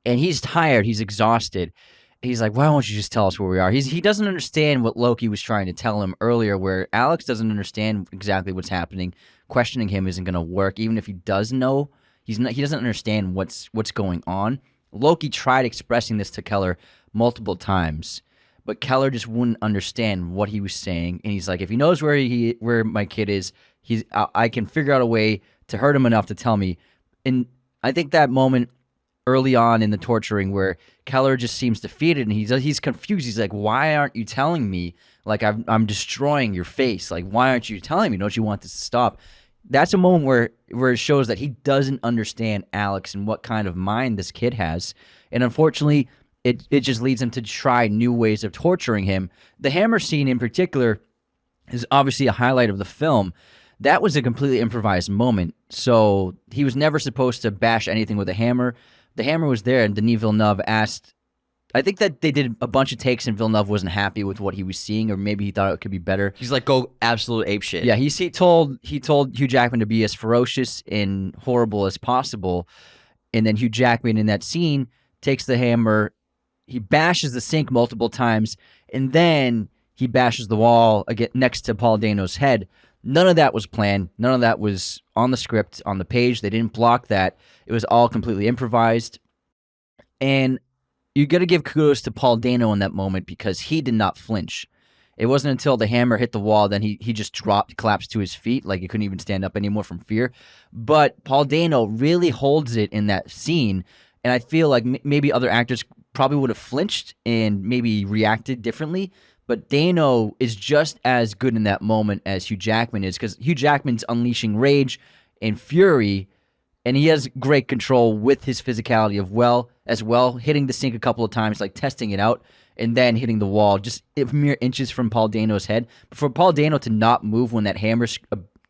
And he's tired. He's exhausted. He's like, why don't you just tell us where we are? He doesn't understand what Loki was trying to tell him earlier, where Alex doesn't understand exactly what's happening. Questioning him isn't going to work. Even if he does know, he doesn't understand what's going on. Loki tried expressing this to Keller multiple times, but Keller just wouldn't understand what he was saying. And he's like, if he knows where my kid is, I can figure out a way to hurt him enough to tell me. And I think that moment early on in the torturing where Keller just seems defeated and he's confused. He's like, why aren't you telling me? Like, I'm destroying your face. Like, why aren't you telling me? Don't you want this to stop? That's a moment where it shows that he doesn't understand Alex and what kind of mind this kid has. And unfortunately, it just leads him to try new ways of torturing him. The hammer scene in particular is obviously a highlight of the film. That was a completely improvised moment. So he was never supposed to bash anything with a hammer. The hammer was there, and Denis Villeneuve asked, I think that they did a bunch of takes and Villeneuve wasn't happy with what he was seeing, or maybe he thought it could be better. He's like, go absolute apeshit. Yeah, he told Hugh Jackman to be as ferocious and horrible as possible. And then Hugh Jackman in that scene takes the hammer, he bashes the sink multiple times, and then he bashes the wall again next to Paul Dano's head. None of that was planned. None of that was on the script, on the page. They didn't block that. It was all completely improvised. And you got to give kudos to Paul Dano in that moment because he did not flinch. It wasn't until the hammer hit the wall that he just collapsed to his feet, like he couldn't even stand up anymore from fear. But Paul Dano really holds it in that scene, and I feel like maybe other actors probably would have flinched and maybe reacted differently. But Dano is just as good in that moment as Hugh Jackman is, because Hugh Jackman's unleashing rage and fury, and he has great control with his physicality as well, hitting the sink a couple of times, like testing it out, and then hitting the wall, just mere inches from Paul Dano's head. But for Paul Dano to not move when that hammer's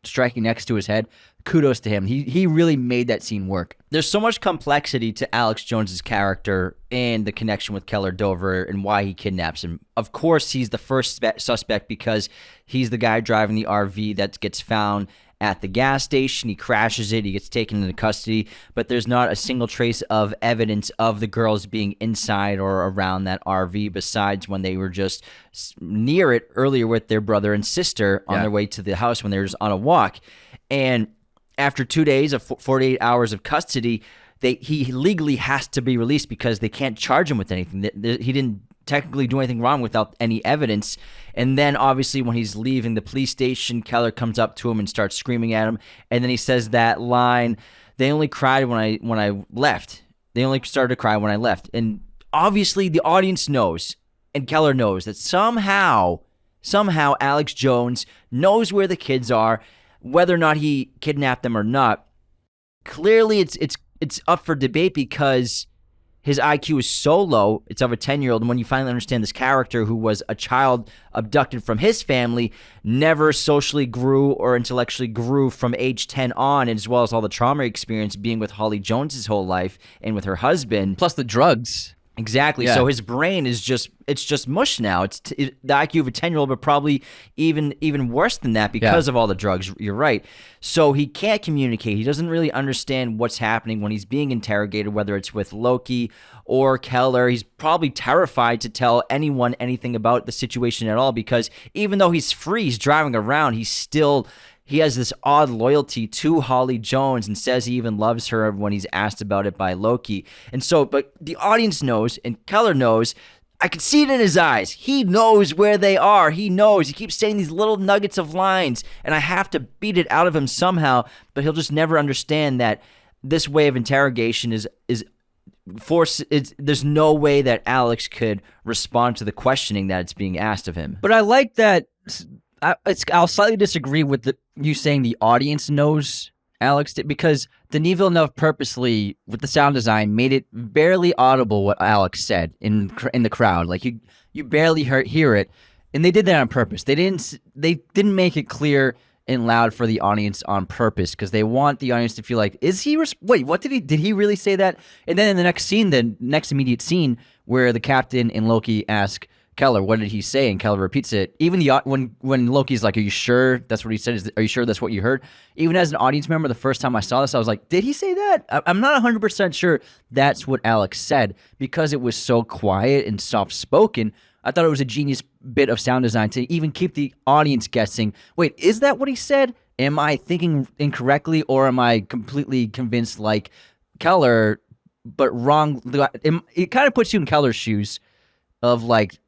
striking next to his head, kudos to him. He really made that scene work. There's so much complexity to Alex Jones's character and the connection with Keller Dover and why he kidnaps him. Of course, he's the first suspect because he's the guy driving the RV that gets found at the gas station. He crashes it. He gets taken into custody, but there's not a single trace of evidence of the girls being inside or around that RV besides when they were just near it earlier with their brother and sister on their way to the house when they were just on a walk. And after 2 days of 48 hours of custody, he legally has to be released because they can't charge him with anything. He didn't technically do anything wrong without any evidence. And then obviously when he's leaving the police station, Keller comes up to him and starts screaming at him. And then he says that line, "They only cried when I left. They only started to cry when I left." And obviously the audience knows, and Keller knows, that somehow Alex Jones knows where the kids are, whether or not he kidnapped them or not. Clearly it's up for debate because his IQ is so low, it's of a 10-year-old, and when you finally understand this character who was a child abducted from his family, never socially grew or intellectually grew from age 10 on, as well as all the trauma experience being with Holly Jones his whole life and with her husband. Plus the drugs. Exactly. Yeah. So his brain is just mush now. It's the IQ of a 10-year-old, but probably even worse than that because of all the drugs. You're right. So he can't communicate. He doesn't really understand what's happening when he's being interrogated, whether it's with Loki or Keller. He's probably terrified to tell anyone anything about the situation at all because even though he's free, he's driving around, he has this odd loyalty to Holly Jones and says he even loves her when he's asked about it by Loki. And so, but the audience knows and Keller knows. I can see it in his eyes. He knows where they are. He knows. He keeps saying these little nuggets of lines, and I have to beat it out of him somehow, but he'll just never understand that this way of interrogation is there's no way that Alex could respond to the questioning that's being asked of him. But I like that. I'll slightly disagree with you saying the audience knows Alex did, because Denis Villeneuve purposely, with the sound design, made it barely audible what Alex said in the crowd. Like you barely hear it, and they did that on purpose. They didn't make it clear and loud for the audience on purpose because they want the audience to feel like, wait, what did he really say that? And then in the next scene, the next immediate scene where the captain and Loki ask Keller, what did he say? And Keller repeats it. Even when Loki's like, are you sure that's what he said? Are you sure that's what you heard? Even as an audience member, the first time I saw this, I was like, did he say that? I'm not 100% sure that's what Alex said because it was so quiet and soft-spoken. I thought it was a genius bit of sound design to even keep the audience guessing, wait, is that what he said? Am I thinking incorrectly or am I completely convinced like Keller, but wrong? It kind of puts you in Keller's shoes of like,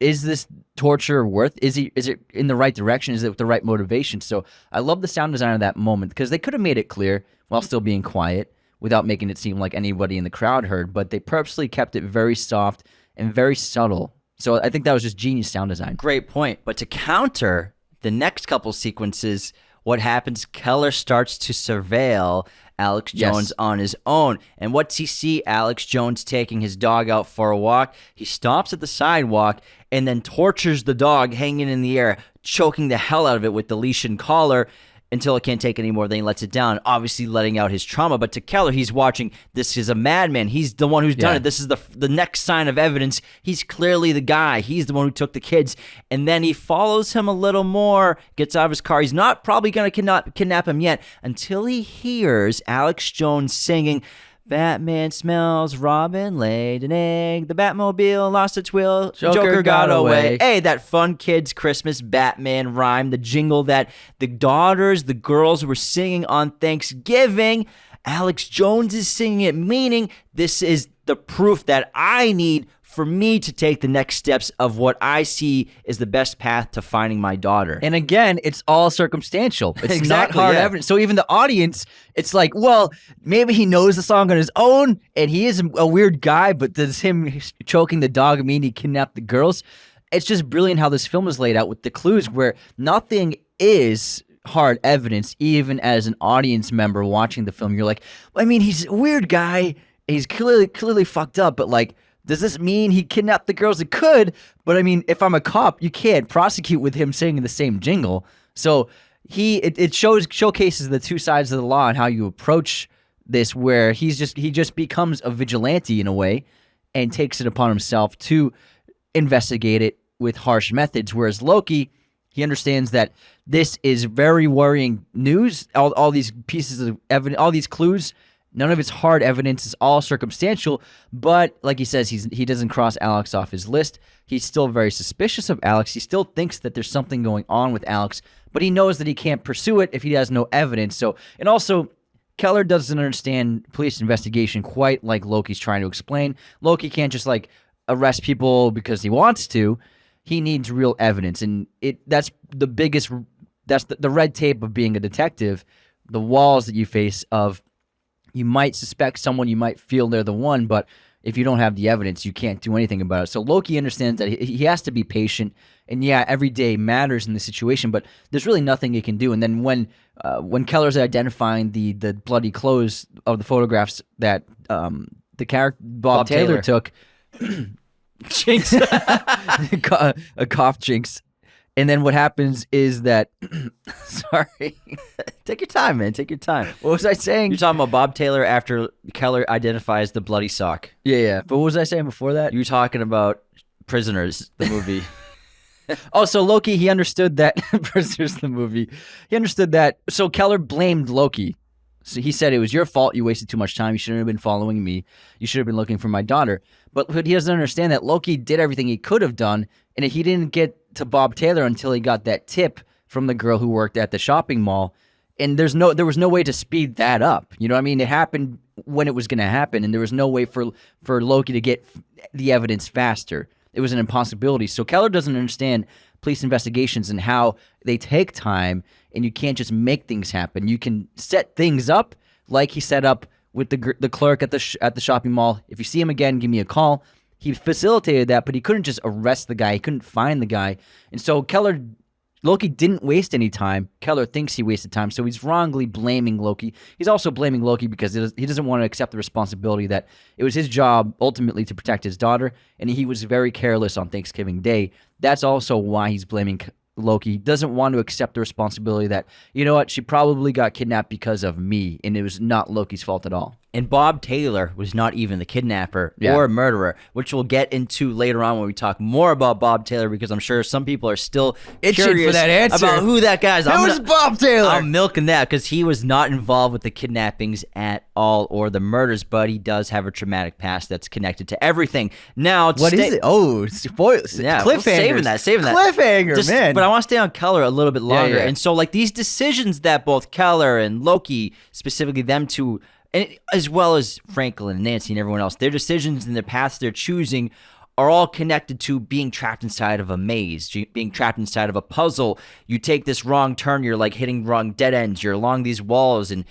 is this torture worth? Is it in the right direction? Is it with the right motivation? So I love the sound design of that moment because they could have made it clear while still being quiet without making it seem like anybody in the crowd heard, but they purposely kept it very soft and very subtle. So I think that was just genius sound design. Great point. But to counter the next couple sequences, what happens? Keller starts to surveil Alex Jones on his own. And what's he see? Alex Jones taking his dog out for a walk. He stops at the sidewalk and then tortures the dog hanging in the air, choking the hell out of it with the leash and collar until it can't take anymore. Then he lets it down, obviously letting out his trauma. But to Keller, he's watching, this is a madman. He's the one who's done it. This is the next sign of evidence. He's clearly the guy. He's the one who took the kids. And then he follows him a little more, gets out of his car. He's not probably going to kidnap him yet until he hears Alex Jones singing, Batman smells, Robin laid an egg, the Batmobile lost its wheel, Joker got away. Hey, that fun kids' Christmas Batman rhyme, the jingle that the girls were singing on Thanksgiving. Alex Jones is singing it, meaning this is the proof that I need for me to take the next steps of what I see is the best path to finding my daughter. And again, it's all circumstantial. It's not hard evidence. So even the audience, it's like, well, maybe he knows the song on his own, and he is a weird guy, but does him choking the dog mean he kidnapped the girls? It's just brilliant how this film is laid out with the clues where nothing is hard evidence, even as an audience member watching the film. You're like, I mean, he's a weird guy. He's clearly fucked up, but like, does this mean he kidnapped the girls? It could, but I mean, if I'm a cop, you can't prosecute with him singing the same jingle. So it showcases the two sides of the law and how you approach this, where he just becomes a vigilante in a way and takes it upon himself to investigate it with harsh methods. Whereas Loki, He understands that this is very worrying news. All these pieces of evidence, all these clues, none of it's hard evidence. It's all circumstantial. But like he says, he doesn't cross Alex off his list. He's still very suspicious of Alex. He still thinks that there's something going on with Alex, but he knows that he can't pursue it if he has no evidence. So, and also, Keller doesn't understand police investigation quite like Loki's trying to explain. Loki can't just like arrest people because he wants to. He needs real evidence, and that's the biggest. That's the red tape of being a detective. The walls that you face of you might suspect someone, you might feel they're the one, but if you don't have the evidence, you can't do anything about it. So Loki understands that he has to be patient, and yeah, every day matters in the situation, but there's really nothing he can do. And then when Keller's identifying the bloody clothes of the photographs that the character Bob Taylor took, jinx, a cough jinx. And then what happens is that, sorry, Take your time, man. Take your time. what was I saying? You're talking about Bob Taylor after Keller identifies the bloody sock. Yeah. But what was I saying before that? You're talking about Prisoners, the movie. Oh, so Loki, he understood that, Prisoners, the movie, he understood that, so Keller blamed Loki. So he said, it was your fault, you wasted too much time, you shouldn't have been following me, you should have been looking for my daughter. But he doesn't understand that Loki did everything he could have done, and he didn't get to Bob Taylor until he got that tip from the girl who worked at the shopping mall, and there was no way to speed that up. You know what I mean? It happened when it was going to happen, and there was no way for Loki to get the evidence faster. It was an impossibility. So Keller doesn't understand police investigations and how they take time, and you can't just make things happen. You can set things up like he set up with the clerk at the shopping mall. If you see him again, give me a call. He facilitated that, but he couldn't just arrest the guy. He couldn't find the guy. And so Loki didn't waste any time. Keller thinks he wasted time, so he's wrongly blaming Loki. He's also blaming Loki because he doesn't want to accept the responsibility that it was his job ultimately to protect his daughter, and he was very careless on Thanksgiving Day. That's also why he's blaming Loki. He doesn't want to accept the responsibility that, you know what, she probably got kidnapped because of me, and it was not Loki's fault at all. And Bob Taylor was not even the kidnapper or murderer, which we'll get into later on when we talk more about Bob Taylor, because I'm sure some people are still curious for that answer about who that guy is. Who's Bob Taylor? I'm milking that because he was not involved with the kidnappings at all or the murders, but he does have a traumatic past that's connected to everything. Now, what is it? Oh, spoilers. Yeah, cliffhangers. Saving that. Cliffhanger, man. But I want to stay on Keller a little bit longer. Yeah. And so, like, these decisions that both Keller and Loki, specifically them two, and as well as Franklin and Nancy and everyone else, their decisions and their paths they're choosing are all connected to being trapped inside of a maze, being trapped inside of a puzzle. You take this wrong turn, you're like hitting wrong dead ends, you're along these walls, and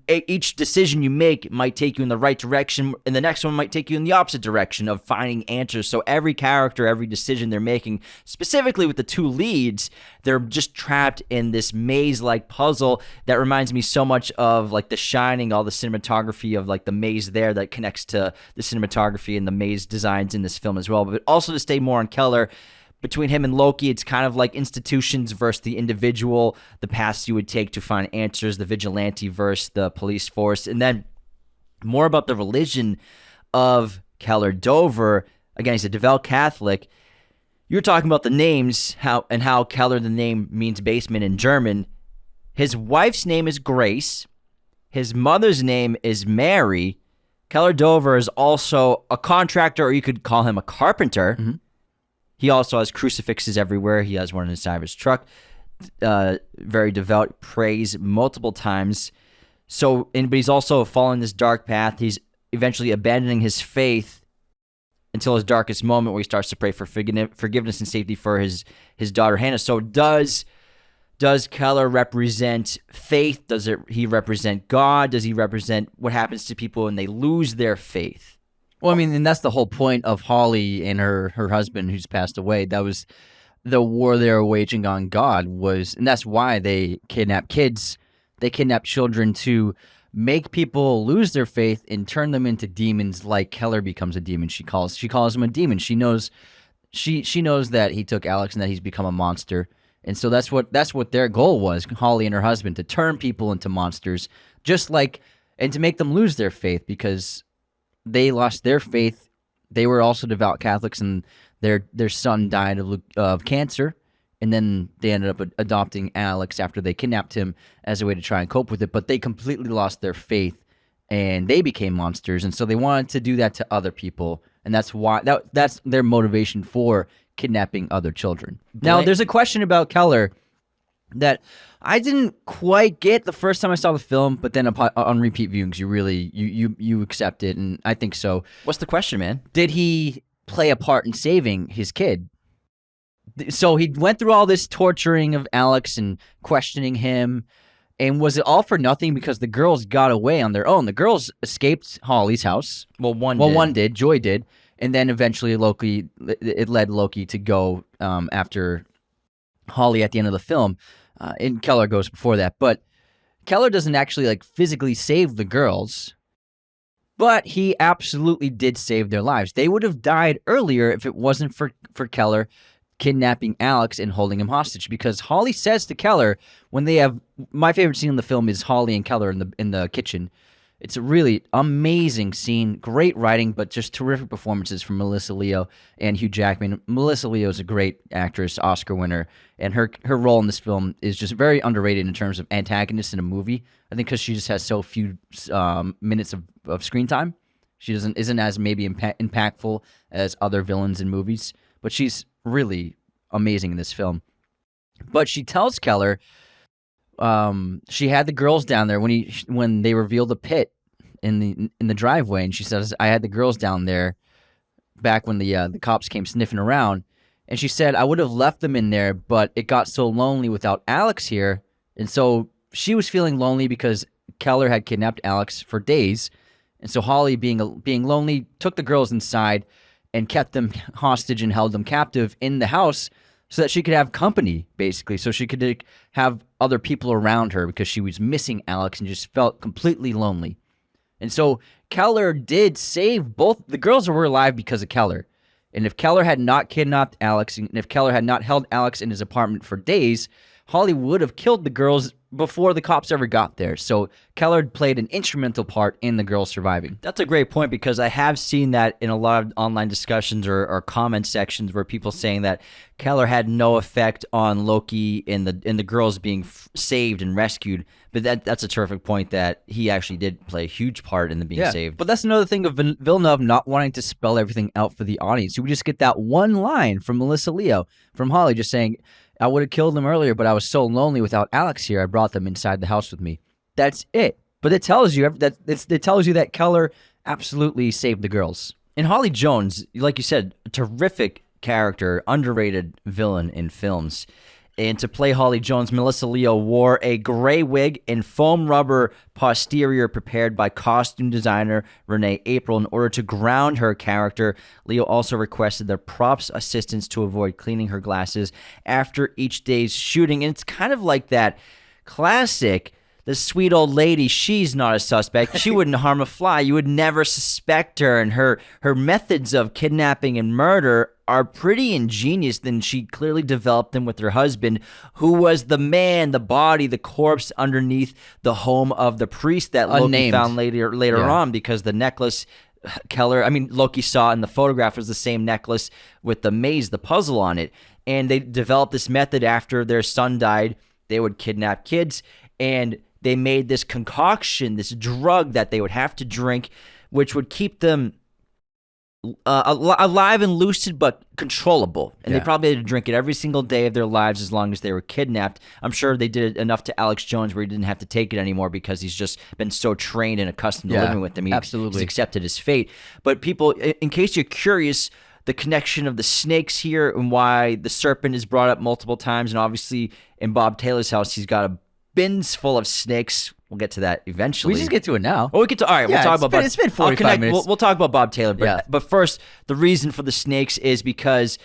each decision you make might take you in the right direction, and the next one might take you in the opposite direction of finding answers. So every character, every decision they're making, specifically with the two leads, they're just trapped in this maze-like puzzle that reminds me so much of like The Shining, all the cinematography of like the maze there that connects to the cinematography and the maze designs in this film as well. But also, to stay more on Keller, between him and Loki, it's kind of like institutions versus the individual, the paths you would take to find answers, the vigilante versus the police force, and then more about the religion of Keller Dover. Again, he's a devout Catholic. You're talking about the names, how Keller, the name means basement in German. His wife's name is Grace. His mother's name is Mary. Keller Dover is also a contractor, or you could call him a carpenter. Mm-hmm. He also has crucifixes everywhere. He has one in the side of his truck. Very devout, prays multiple times. But he's also following this dark path. He's eventually abandoning his faith until his darkest moment, where he starts to pray for forgiveness and safety for his daughter Hannah. So does Keller represent faith? Does he represent God? Does he represent what happens to people when they lose their faith? Well, I mean, and that's the whole point of Holly and her husband who's passed away. That was the war they were waging on God, and that's why they kidnap kids. They kidnap children to make people lose their faith and turn them into demons, like Keller becomes a demon. She calls him a demon. She knows that he took Alex and that he's become a monster. And so that's what their goal was, Holly and her husband, to turn people into monsters, and to make them lose their faith, because they lost their faith. They were also devout Catholics, and their son died of cancer, and then they ended up adopting Alex after they kidnapped him as a way to try and cope with it. But they completely lost their faith, and they became monsters, and so they wanted to do that to other people, and that's why that's their motivation for kidnapping other children. Now, there's a question about Keller that I didn't quite get the first time I saw the film, but then on repeat viewings, you accept it, and I think so. What's the question, man? Did he play a part in saving his kid? So he went through all this torturing of Alex and questioning him, and was it all for nothing because the girls got away on their own? The girls escaped Holly's house. One did. Joy did, and then eventually it led Loki to go after Holly at the end of the film, and Keller goes before that. But Keller doesn't actually physically save the girls, but he absolutely did save their lives. They would have died earlier if it wasn't for Keller kidnapping Alex and holding him hostage, because Holly says to Keller when they have, my favorite scene in the film is Holly and Keller in the kitchen. It's a really amazing scene, great writing, but just terrific performances from Melissa Leo and Hugh Jackman. Melissa Leo is a great actress, Oscar winner, and her role in this film is just very underrated in terms of antagonist in a movie. I think because she just has so few minutes of screen time. She isn't as maybe impactful as other villains in movies, but she's really amazing in this film. But she tells Keller she had the girls down there when they revealed the pit in the driveway, and she says, I had the girls down there back when the cops came sniffing around, and she said, I would have left them in there, but it got so lonely without Alex here. And so she was feeling lonely because Keller had kidnapped Alex for days, and so Holly, being lonely, took the girls inside and kept them hostage and held them captive in the house so that she could have company, basically, so she could have other people around her, because she was missing Alex and just felt completely lonely. And so Keller did save both. The girls were alive because of Keller. And if Keller had not kidnapped Alex, and if Keller had not held Alex in his apartment for days, Holly would have killed the girls before the cops ever got there. So Keller played an instrumental part in the girls surviving. That's a great point, because I have seen that in a lot of online discussions or comment sections where people saying that Keller had no effect on Loki and the girls being saved and rescued. But that's a terrific point, that he actually did play a huge part in the being saved. But that's another thing of Villeneuve not wanting to spell everything out for the audience. We just get that one line from Melissa Leo, from Holly, just saying, I would have killed them earlier, but I was so lonely without Alex here. I brought them inside the house with me. That's it. But it tells you that Keller absolutely saved the girls. And Holly Jones, like you said, a terrific character, underrated villain in films. And to play Holly Jones, Melissa Leo wore a gray wig and foam rubber posterior prepared by costume designer Renee April in order to ground her character. Leo also requested their props assistants to avoid cleaning her glasses after each day's shooting. And it's kind of like that classic, the sweet old lady, she's not a suspect. She wouldn't harm a fly. You would never suspect her. And her methods of kidnapping and murder are pretty ingenious. Then she clearly developed them with her husband, who was the man, the body, the corpse underneath the home of the priest that Loki found later on, because the necklace Loki saw in the photograph was the same necklace with the maze, the puzzle on it. And they developed this method after their son died. They would kidnap kids, and they made this concoction, this drug that they would have to drink, which would keep them alive and lucid, but controllable. And they probably had to drink it every single day of their lives as long as they were kidnapped. I'm sure they did it enough to Alex Jones where he didn't have to take it anymore, because he's just been so trained and accustomed to living with them. He's accepted his fate. But people, in case you're curious, the connection of the snakes here and why the serpent is brought up multiple times, and obviously in Bob Taylor's house, he's got a bins full of snakes. We'll get to that eventually. We just get to it now. Well, we get to, all right, we'll talk about it's been 45 minutes. We'll talk about Bob Taylor. But first, the reason for the snakes is because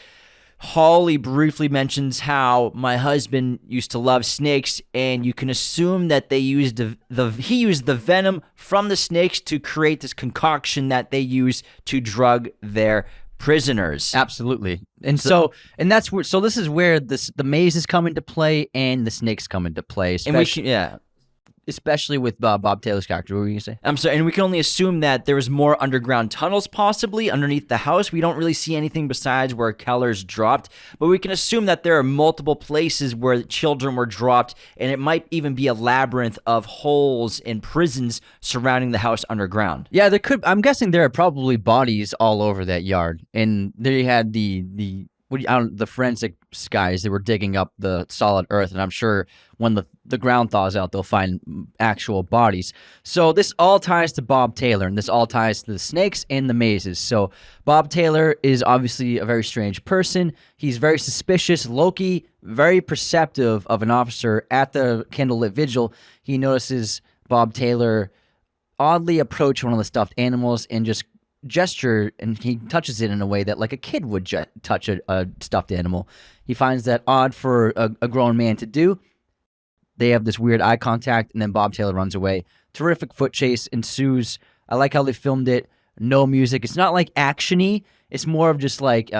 Holly briefly mentions how my husband used to love snakes, and you can assume that they used he used the venom from the snakes to create this concoction that they use to drug their prisoners. Absolutely. And so this is where the mazes come into play and the snakes come into play. And especially with Bob Taylor's character. What were you going to say? I'm sorry, and we can only assume that there was more underground tunnels possibly underneath the house. We don't really see anything besides where Keller's dropped, but we can assume that there are multiple places where children were dropped, and it might even be a labyrinth of holes and prisons surrounding the house underground. Yeah, there could. I'm guessing there are probably bodies all over that yard, and they had the forensic guys. They were digging up the solid earth, and I'm sure when the ground thaws out, they'll find actual bodies. So this all ties to Bob Taylor, and this all ties to the snakes and the mazes. So Bob Taylor is obviously a very strange person. He's very suspicious. Loki, very perceptive of an officer at the candlelit vigil. He notices Bob Taylor oddly approach one of the stuffed animals and just gesture, and he touches it in a way that like a kid would touch a stuffed animal. He finds that odd for a grown man to do. They have this weird eye contact, and then Bob Taylor runs away. Terrific foot chase ensues. I like how they filmed it. No music. It's not like action-y. It's more of just like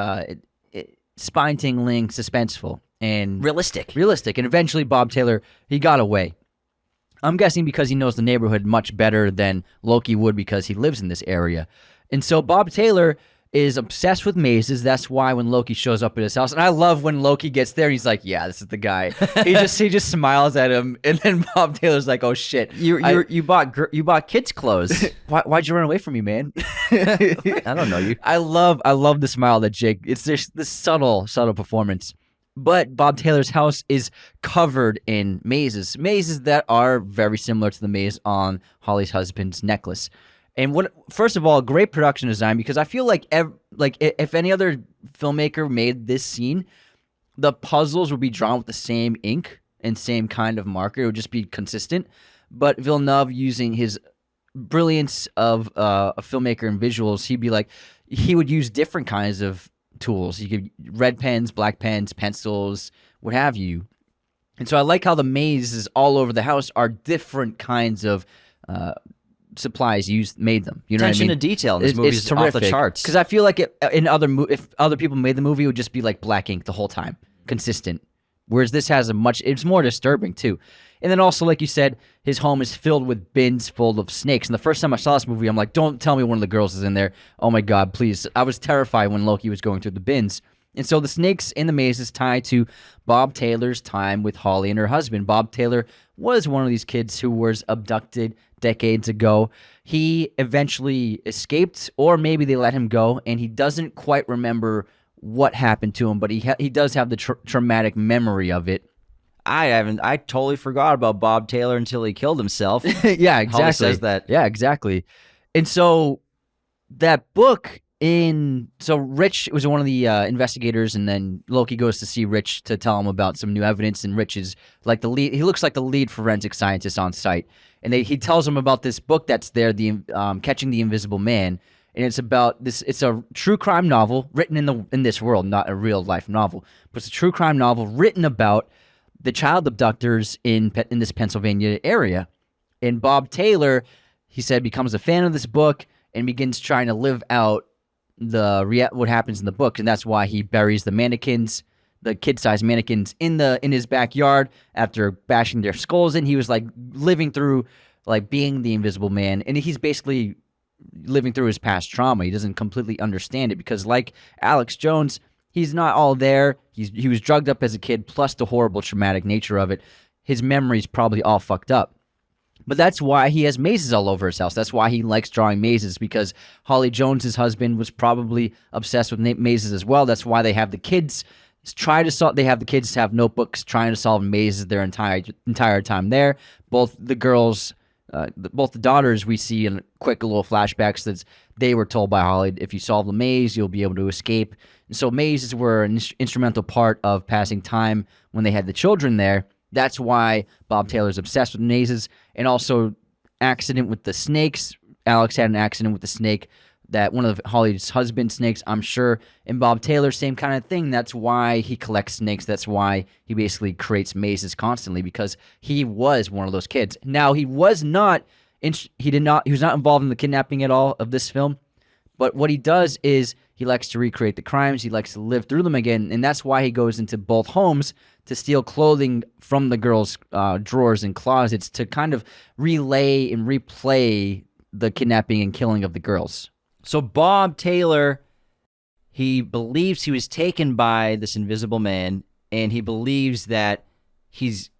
spine-tingling, suspenseful, and Realistic. And eventually Bob Taylor, he got away. I'm guessing because he knows the neighborhood much better than Loki would because he lives in this area. And so Bob Taylor is obsessed with mazes. That's why when Loki shows up at his house, and I love when Loki gets there, he's like, "Yeah, this is the guy." he just smiles at him, and then Bob Taylor's like, "Oh shit, You bought kids' clothes. why'd you run away from me, man?" I don't know you. I love the smile that Jake. It's just this subtle performance. But Bob Taylor's house is covered in mazes that are very similar to the maze on Holly's husband's necklace. And first of all, great production design, because I feel like if any other filmmaker made this scene, the puzzles would be drawn with the same ink and same kind of marker. It would just be consistent. But Villeneuve, using his brilliance of a filmmaker in visuals, he would use different kinds of tools. You could red pens, black pens, pencils, what have you. And so I like how the mazes all over the house are different kinds of supplies made them. You know Attention what I mean? to detail in this movie is off the charts. Because I feel like if other people made the movie, it would just be like black ink the whole time, consistent. Whereas this has it's more disturbing too. And then also, like you said, his home is filled with bins full of snakes. And the first time I saw this movie, I'm like, don't tell me one of the girls is in there. Oh my God, please. I was terrified when Loki was going through the bins. And so the snakes in the mazes tie to Bob Taylor's time with Holly and her husband. Bob Taylor was one of these kids who was abducted decades ago. He eventually escaped, or maybe they let him go, and he doesn't quite remember what happened to him, but he does have the traumatic memory of it. I totally forgot about Bob Taylor until he killed himself. Yeah, exactly. Holly says that. Yeah, exactly. And so that book so Rich was one of the investigators, and then Loki goes to see Rich to tell him about some new evidence, and Rich is like the lead. He looks like the lead forensic scientist on site, and he tells him about this book that's there, the Catching the Invisible Man, and it's about this. It's a true crime novel written in this world, not a real life novel, but it's a true crime novel written about the child abductors in this Pennsylvania area. And Bob Taylor, he said, becomes a fan of this book and begins trying to live out what happens in the book, and that's why he buries the mannequins, the kid-sized mannequins, in his backyard after bashing their skulls in. He was like living through like being the Invisible Man, and he's basically living through his past trauma. He doesn't completely understand it because, like Alex Jones, he's not all there. He was drugged up as a kid, plus the horrible traumatic nature of it. His memory's probably all fucked up. But that's why he has mazes all over his house. That's why he likes drawing mazes, because Holly Jones's husband was probably obsessed with mazes as well. That's why they have the kids They have the kids have notebooks trying to solve mazes their entire time there. Both the girls, both the daughters, we see in quick little flashbacks that they were told by Holly, if you solve the maze, you'll be able to escape. And so mazes were an instrumental part of passing time when they had the children there. That's why Bob Taylor's obsessed with mazes. And also, accident with the snakes. Alex had an accident with the snake, that one of Holly's husband's snakes, I'm sure. And Bob Taylor, same kind of thing. That's why he collects snakes. That's why he basically creates mazes constantly, because he was one of those kids. Now, he was not involved in the kidnapping at all of this film, But what he does is he likes to recreate the crimes. He likes to live through them again. And that's why he goes into both homes to steal clothing from the girls' drawers and closets to kind of relay and replay the kidnapping and killing of the girls. So Bob Taylor, he believes he was taken by this invisible man, and he believes that he's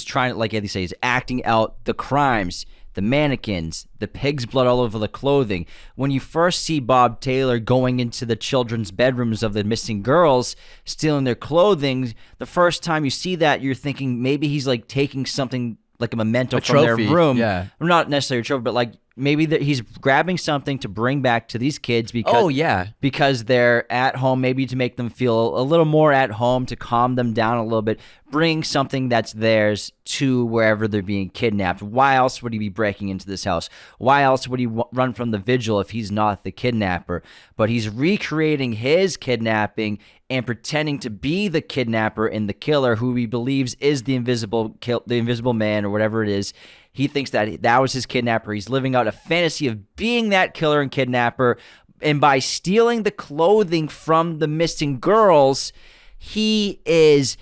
trying to, like they say, he's acting out the crimes, the mannequins, the pig's blood all over the clothing. When you first see Bob Taylor going into the children's bedrooms of the missing girls, stealing their clothing, the first time you see that, you're thinking maybe he's like taking something like a memento from their room. Yeah. Not necessarily a trophy, but like maybe he's grabbing something to bring back to these kids because they're at home, maybe to make them feel a little more at home, to calm them down a little bit, bring something that's theirs to wherever they're being kidnapped. Why else would he be breaking into this house? Why else would he run from the vigil if he's not the kidnapper? But he's recreating his kidnapping and pretending to be the kidnapper and the killer, who he believes is the invisible man or whatever it is. He thinks that was his kidnapper. He's living out a fantasy of being that killer and kidnapper. And by stealing the clothing from the missing girls, he is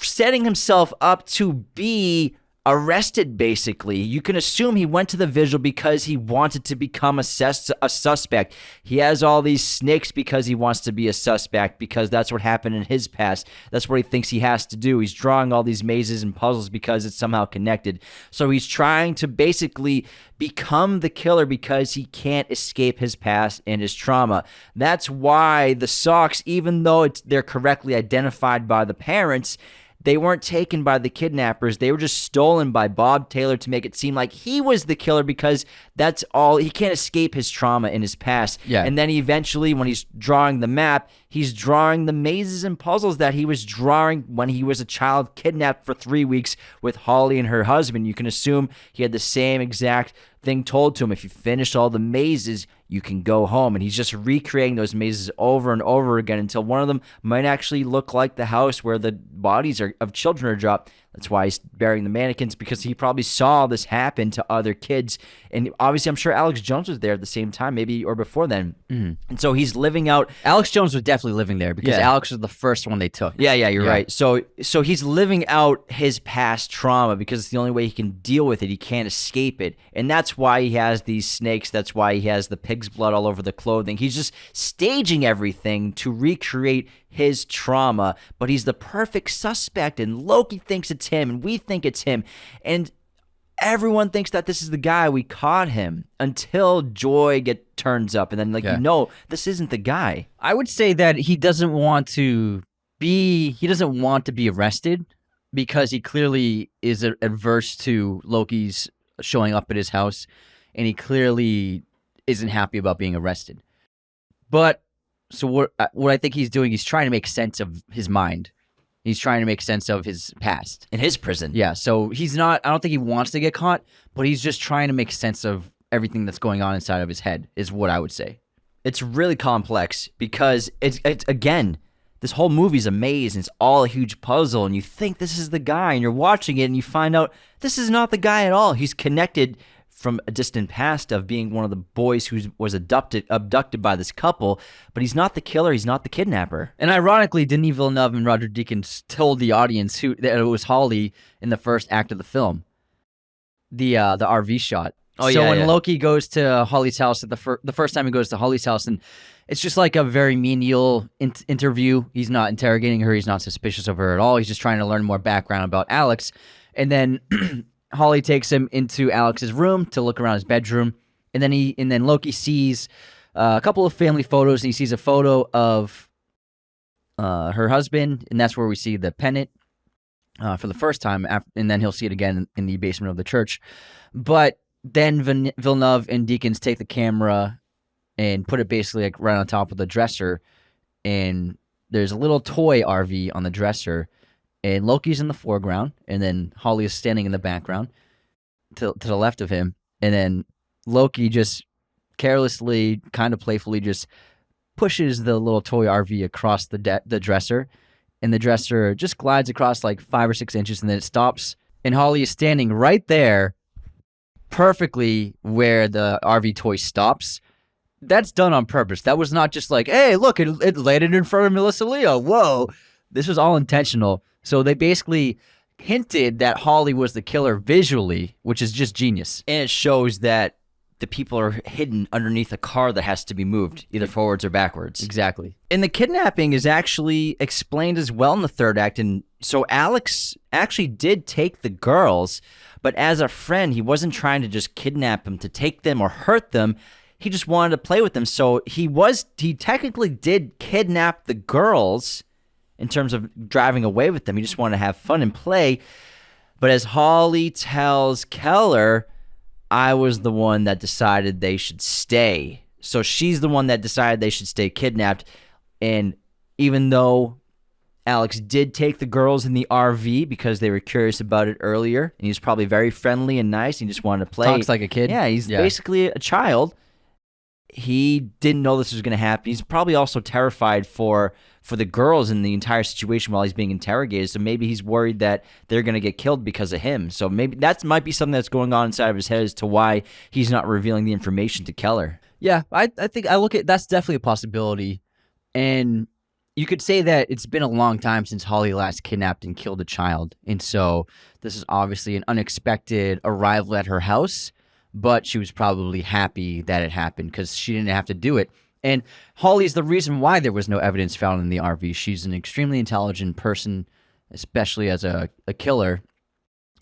setting himself up to be arrested, basically. You can assume he went to the vigil because he wanted to become a suspect. He has all these snakes because he wants to be a suspect, because that's what happened in his past. That's what he thinks he has to do. He's drawing all these mazes and puzzles because it's somehow connected. So he's trying to basically become the killer because he can't escape his past and his trauma. That's why the socks, even though they're correctly identified by the parents, they weren't taken by the kidnappers. They were just stolen by Bob Taylor to make it seem like he was the killer, because that's all. He can't escape his trauma in his past. Yeah. And then eventually, when he's drawing the map, he's drawing the mazes and puzzles that he was drawing when he was a child kidnapped for 3 weeks with Holly and her husband. You can assume he had the same exact thing told to him. If you finish all the mazes, you can go home. And he's just recreating those mazes over and over again until one of them might actually look like the house where the bodies of children are dropped. That's why he's burying the mannequins, because he probably saw this happen to other kids. And obviously, I'm sure Alex Jones was there at the same time, maybe, or before then. Mm-hmm. And so he's living out. Alex Jones was definitely living there, because Alex was the first one they took. Yeah, you're right. So he's living out his past trauma because it's the only way he can deal with it. He can't escape it. And that's why he has these snakes. That's why he has the pig's blood all over the clothing. He's just staging everything to recreate his trauma, but he's the perfect suspect, and Loki thinks it's him, and we think it's him, and everyone thinks that this is the guy. We caught him until Joy turns up, and then this isn't the guy. I would say that he doesn't want to be arrested, because he clearly is adverse to Loki's showing up at his house, and he clearly isn't happy about being arrested. But so what I think he's doing, he's trying to make sense of his mind. He's trying to make sense of his past. In his prison. Yeah, so I don't think he wants to get caught, but he's just trying to make sense of everything that's going on inside of his head, is what I would say. It's really complex, because it's again, this whole movie's a maze, and it's all a huge puzzle, and you think this is the guy, and you're watching it, and you find out this is not the guy at all. He's connected from a distant past of being one of the boys who was abducted by this couple, but he's not the killer, he's not the kidnapper. And ironically, Denis Villeneuve and Roger Deakins told the audience that it was Holly in the first act of the film, the RV shot. When Loki goes to Holly's house, the first time he goes to Holly's house, and it's just like a very menial interview. He's not interrogating her, he's not suspicious of her at all, he's just trying to learn more background about Alex. And then Holly takes him into Alex's room to look around his bedroom, and then Loki sees a couple of family photos, and he sees a photo of her husband, and that's where we see the pennant for the first time, and then he'll see it again in the basement of the church. But then Villeneuve and Deakins take the camera and put it basically like right on top of the dresser, and there's a little toy RV on the dresser. And Loki's in the foreground, and then Holly is standing in the background to the left of him. And then Loki just carelessly, kind of playfully, just pushes the little toy RV across the dresser. And the dresser just glides across like 5 or 6 inches, and then it stops. And Holly is standing right there, perfectly where the RV toy stops. that's done on purpose. That was not just like, hey, look, it landed in front of Melissa Leo. Whoa. This was all intentional. So they basically hinted that Holly was the killer visually, which is just genius. And it shows that the people are hidden underneath a car that has to be moved, either forwards or backwards. Exactly. And the kidnapping is actually explained as well in the third act. And so Alex actually did take the girls, but as a friend, he wasn't trying to just kidnap them to take them or hurt them. He just wanted to play with them. So he technically did kidnap the girls in terms of driving away with them. He just wanted to have fun and play. But as Holly tells Keller, I was the one that decided they should stay. So she's the one that decided they should stay kidnapped. And even though Alex did take the girls in the RV because they were curious about it earlier, and he's probably very friendly and nice, he just wanted to play. Talks like a kid. Yeah, he's basically a child. He didn't know this was going to happen. He's probably also terrified for the girls in the entire situation while he's being interrogated. So maybe he's worried that they're going to get killed because of him. So maybe that might be something that's going on inside of his head as to why he's not revealing the information to Keller. Yeah, I think I look at that's definitely a possibility. And you could say that it's been a long time since Holly last kidnapped and killed a child. And so this is obviously an unexpected arrival at her house, but she was probably happy that it happened because she didn't have to do it. And Holly's the reason why there was no evidence found in the RV. She's an extremely intelligent person, especially as a killer.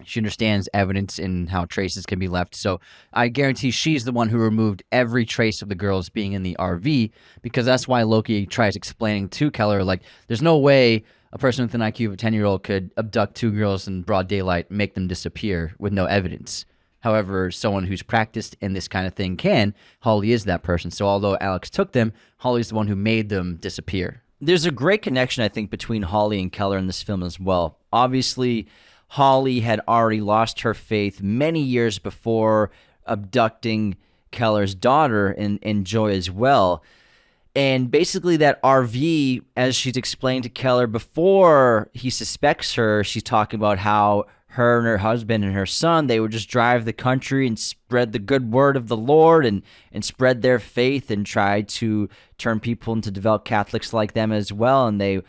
She understands evidence and how traces can be left. So I guarantee she's the one who removed every trace of the girls being in the RV, because that's why Loki tries explaining to Keller, like, there's no way a person with an IQ of a 10-year-old could abduct 2 girls in broad daylight and make them disappear with no evidence. However, someone who's practiced in this kind of thing can. Holly is that person. So although Alex took them, Holly's the one who made them disappear. There's a great connection, I think, between Holly and Keller in this film as well. Obviously, Holly had already lost her faith many years before abducting Keller's daughter and Joy as well. And basically that RV, as she's explained to Keller before he suspects her, she's talking about how her and her husband and her son, they would just drive the country and spread the good word of the Lord and spread their faith and try to turn people into devout Catholics like them as well. And they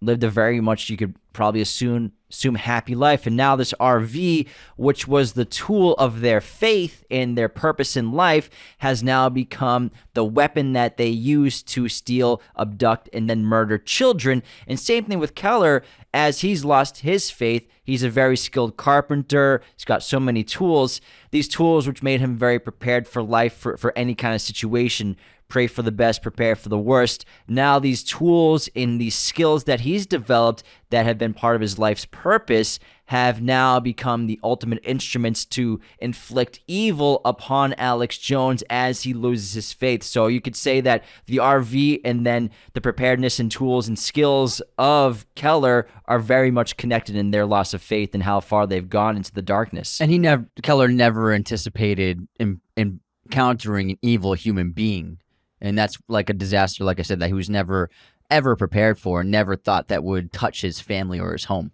lived a very much, you could probably assume happy life. And now this RV, which was the tool of their faith and their purpose in life, has now become the weapon that they use to steal, abduct, and then murder children. And same thing with Keller. As he's lost his faith, he's a very skilled carpenter. He's got so many tools. These tools which made him very prepared for life, for any kind of situation. Pray for the best, prepare for the worst. Now these tools and these skills that he's developed that have been part of his life's purpose have now become the ultimate instruments to inflict evil upon Alex Jones as he loses his faith. So you could say that the RV and then the preparedness and tools and skills of Keller are very much connected in their loss of faith and how far they've gone into the darkness. And Keller never anticipated encountering an evil human being. And that's like a disaster, like I said, that he was never, ever prepared for, and never thought that would touch his family or his home.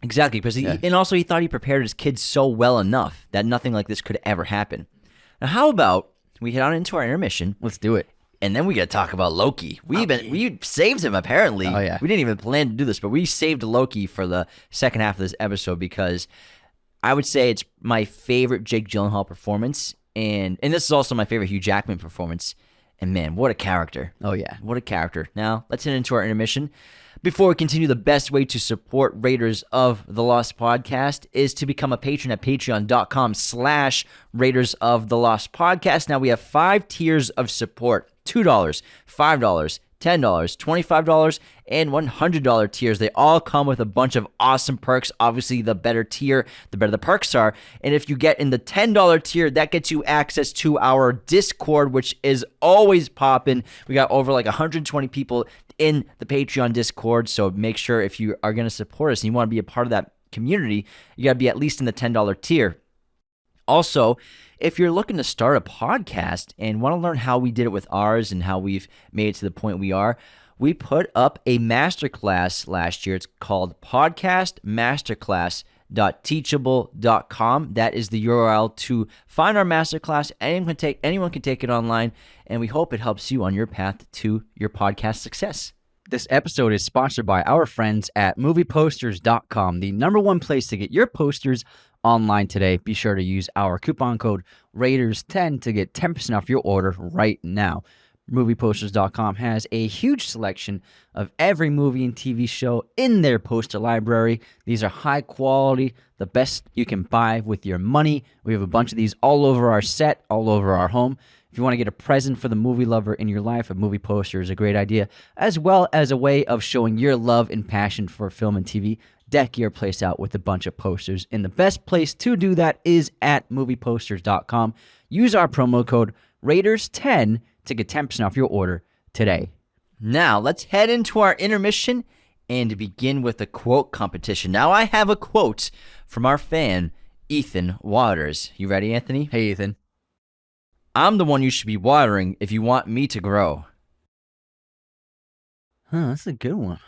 Exactly, because and also he thought he prepared his kids so well enough that nothing like this could ever happen. Now, how about we head on into our intermission? Let's do it. And then we got to talk about Loki. We saved him, apparently. Oh, yeah. We didn't even plan to do this, but we saved Loki for the second half of this episode because I would say it's my favorite Jake Gyllenhaal performance, and this is also my favorite Hugh Jackman performance. And man, what a character. Oh, yeah. What a character. Now, let's head into our intermission. Before we continue, the best way to support Raiders of the Lost Podcast is to become a patron at patreon.com/Raiders of the Lost Podcast. Now, we have 5 tiers of support: $2, $5, $10, $25, and $100 tiers. They all come with a bunch of awesome perks. Obviously, the better tier, the better the perks are. And if you get in the $10 tier, that gets you access to our Discord, which is always popping. We got over like 120 people in the Patreon Discord. So make sure if you are going to support us and you want to be a part of that community, you got to be at least in the $10 tier. Also, if you're looking to start a podcast and want to learn how we did it with ours and how we've made it to the point we are, we put up a masterclass last year. It's called Podcast Masterclass masterclass.teachable.com. That is the URL to find our masterclass. Anyone can take it online, and we hope it helps you on your path to your podcast success. This episode is sponsored by our friends at movieposters.com, the number one place to get your posters online today. Be sure to use our coupon code Raiders10 to get 10% off your order right now. Movieposters.com has a huge selection of every movie and TV show in their poster library. These are high quality, the best you can buy with your money. We have a bunch of these all over our set, all over our home. If you want to get a present for the movie lover in your life, a movie poster is a great idea, as well as a way of showing your love and passion for film and TV. Deck your place out with a bunch of posters, and the best place to do that is at movieposters.com. Use our promo code Raiders10 to get 10% off your order today. Now, let's head into our intermission and begin with a quote competition. Now, I have a quote from our fan, Ethan Waters. You ready, Anthony? Hey, Ethan. I'm the one you should be watering if you want me to grow. That's a good one.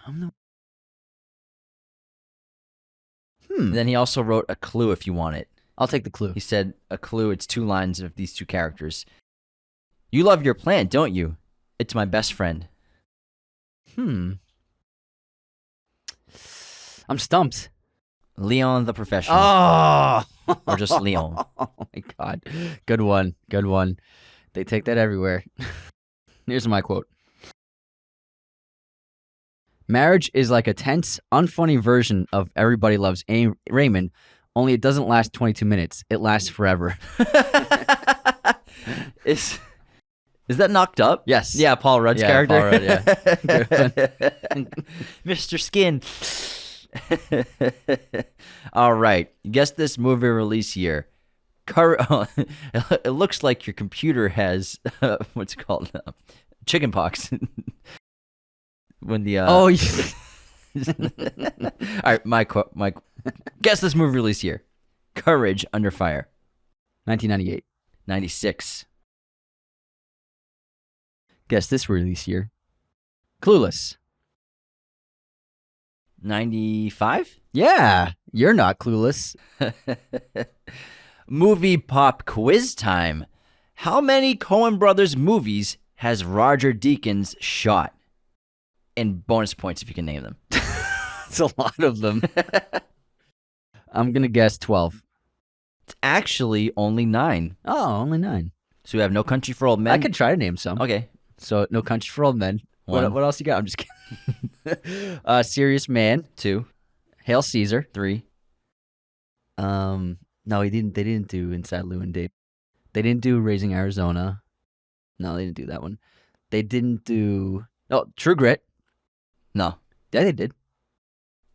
Then he also wrote a clue if you want it. I'll take the clue. He said a clue, it's 2 lines of these 2 characters. You love your plant, don't you? It's my best friend. I'm stumped. Leon the Professional. Oh! Or just Leon. Oh, my God. Good one. Good one. They take that everywhere. Here's my quote. Marriage is like a tense, unfunny version of Everybody Loves Raymond, only it doesn't last 22 minutes. It lasts forever. Is that Knocked Up? Yes. Yeah, Paul Rudd's character. Paul Rudd, yeah. Mr. Skin. All right. Guess this movie release year. It looks like your computer has what's it called? Chicken pox. When the Oh, yeah. All right, my guess this movie release year. Courage Under Fire. 1998. 96. Guess this release year. Clueless. 95? Yeah, you're not clueless. Movie pop quiz time. How many Coen Brothers movies has Roger Deakins shot? And bonus points if you can name them. It's a lot of them. I'm going to guess 12. It's actually only 9. Oh, only 9. So we have No Country for Old Men. I could try to name some. Okay. So, No Country for Old Men. What else you got? I'm just kidding. Serious Man. 2. Hail Caesar. 3. No, they didn't do Inside Llewyn Davis. They didn't do Raising Arizona. No, they didn't do that one. They didn't do... Oh, True Grit. No. Yeah, they did.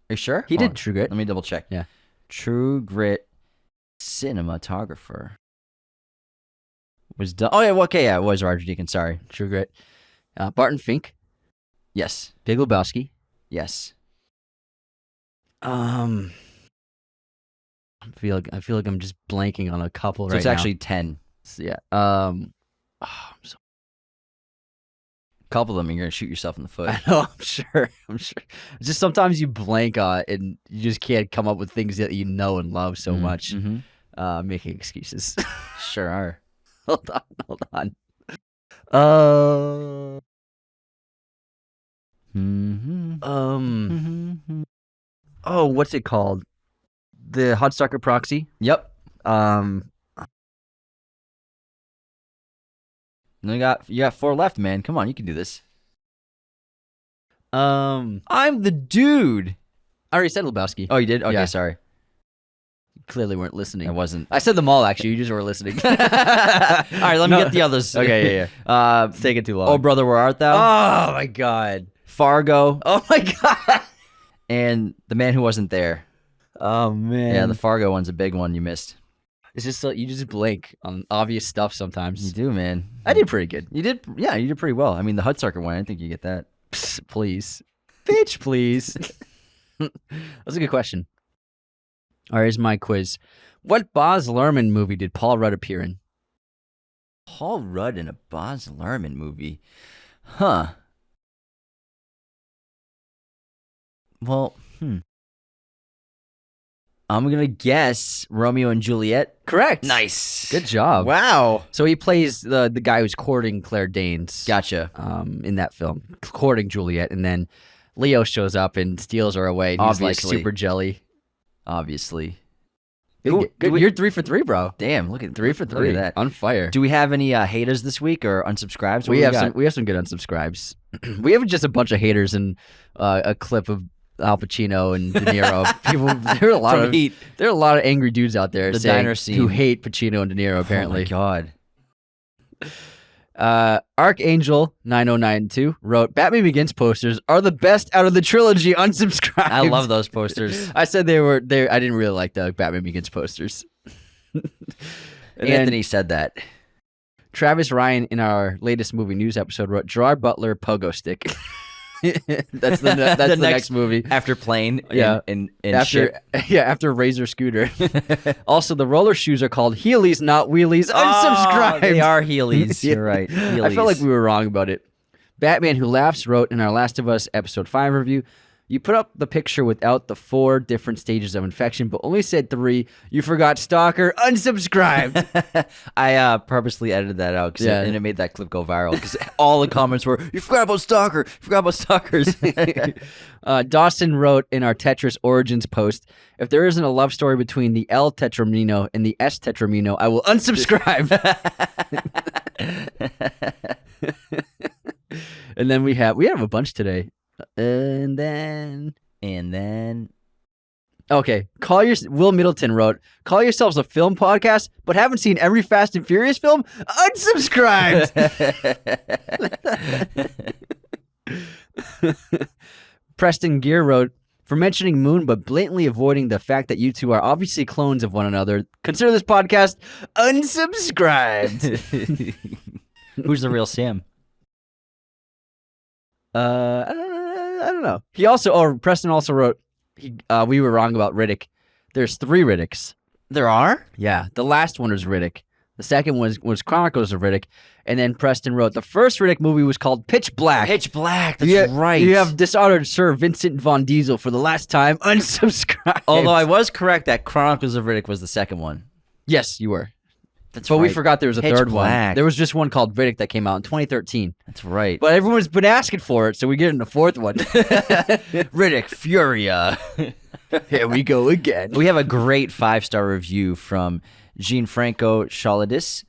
Are you sure? He Hold did on. True Grit. Let me double check. Yeah. True Grit cinematographer was done. Oh, yeah. Well, okay. Yeah, it was Roger Deakins. Sorry. True Grit. Barton Fink. Yes. Big Lebowski. Yes. I feel like I'm just blanking on a couple So right it's now. actually 10. So, yeah. A couple of them, you're going to shoot yourself in the foot. I know. I'm sure. It's just sometimes you blank and you just can't come up with things that you know and love so much. Mm-hmm. Making excuses. Sure are. Hold on. Oh, what's it called? The Hudsucker Proxy. Yep. Um, You got 4 left, man. Come on, you can do this. I'm the dude. I already said Lebowski. Oh, you did? Okay, Yeah. sorry. You clearly weren't listening. I wasn't. I said them all, actually. You just weren't listening. All right, let me get the others. Okay, yeah. It's taking too long. Oh, Brother, Where Art Thou? Oh, my God. Fargo. Oh, my God. And The Man Who Wasn't There. Oh, man. Yeah, the Fargo one's a big one you missed. It's just you just blink on obvious stuff sometimes. You do, man. I did pretty good. You did, yeah, you did pretty well. I mean, the Hudsucker one, I didn't think you get that. Psst, please. Bitch, please. That's a good question. All right, here's my quiz. What Baz Luhrmann movie did Paul Rudd appear in? Paul Rudd in a Baz Luhrmann movie. Huh. Well, I'm going to guess Romeo and Juliet. Correct. Nice. Good job. Wow. So he plays the guy who's courting Claire Danes. Gotcha. In that film, courting Juliet, and then Leo shows up and steals her away. And he's like Obviously. super jelly. Obviously. Good. You're 3 for 3, bro. Damn, look at 3 for 3. Look at that. On fire. Do we have any haters this week or unsubscribes? What We do have got? some good unsubscribes. We have just a bunch of haters and a clip of Al Pacino and De Niro. People, there are a lot From of Heat. there are a lot of angry dudes out there The saying, diner scene. who hate Pacino and De Niro. Apparently, Oh my God. Archangel 9092 wrote, "Batman Begins posters are the best out of the trilogy." Unsubscribed. I love those posters. I said they were. I didn't really like the Batman Begins posters. And Anthony then said that. Travis Ryan in our latest movie news episode wrote, "Gerard Butler pogo stick." That's the next movie. After Plane Yeah. and After after Razor Scooter. Also, the roller shoes are called Heelys, not Wheelies. Unsubscribed. Oh, they are Heelys. Yeah. You're right. Heelys. I felt like we were wrong about it. Batman Who Laughs wrote in our Last of Us episode 5 review, "You put up the picture without the 4 different stages of infection, but only said 3. You forgot Stalker." Unsubscribed. I purposely edited that out and it made that clip go viral because all the comments were, "You forgot about Stalker. You forgot about Stalkers." Dawson wrote in our Tetris Origins post, "If there isn't a love story between the L Tetramino and the S Tetramino, I will unsubscribe." And then we have a bunch today. And then okay, Will Middleton wrote, "Call yourselves a film podcast, but haven't seen every Fast and Furious film? Unsubscribed." Preston Gear wrote, "For mentioning Moon but blatantly avoiding the fact that you two are obviously clones of one another, consider this podcast unsubscribed." Who's the real Sam? I don't know. He also, Preston also wrote, we were wrong about Riddick. There's 3 Riddicks. There are? Yeah, the last one was Riddick. The second was Chronicles of Riddick. And then Preston wrote, the first Riddick movie was called Pitch Black. Pitch Black, that's right. You have dishonored Sir Vincent Von Diesel for the last time. Unsubscribed. Although I was correct that Chronicles of Riddick was the second one. Yes, you were. That's but right. we forgot there was a Pitch third one. Black. There was just one called Riddick that came out in 2013. That's right. But everyone's been asking for it, so we get in a 4th one. Riddick Furia. Here we go again. We have a great 5-star review from Gianfranco Chaladis.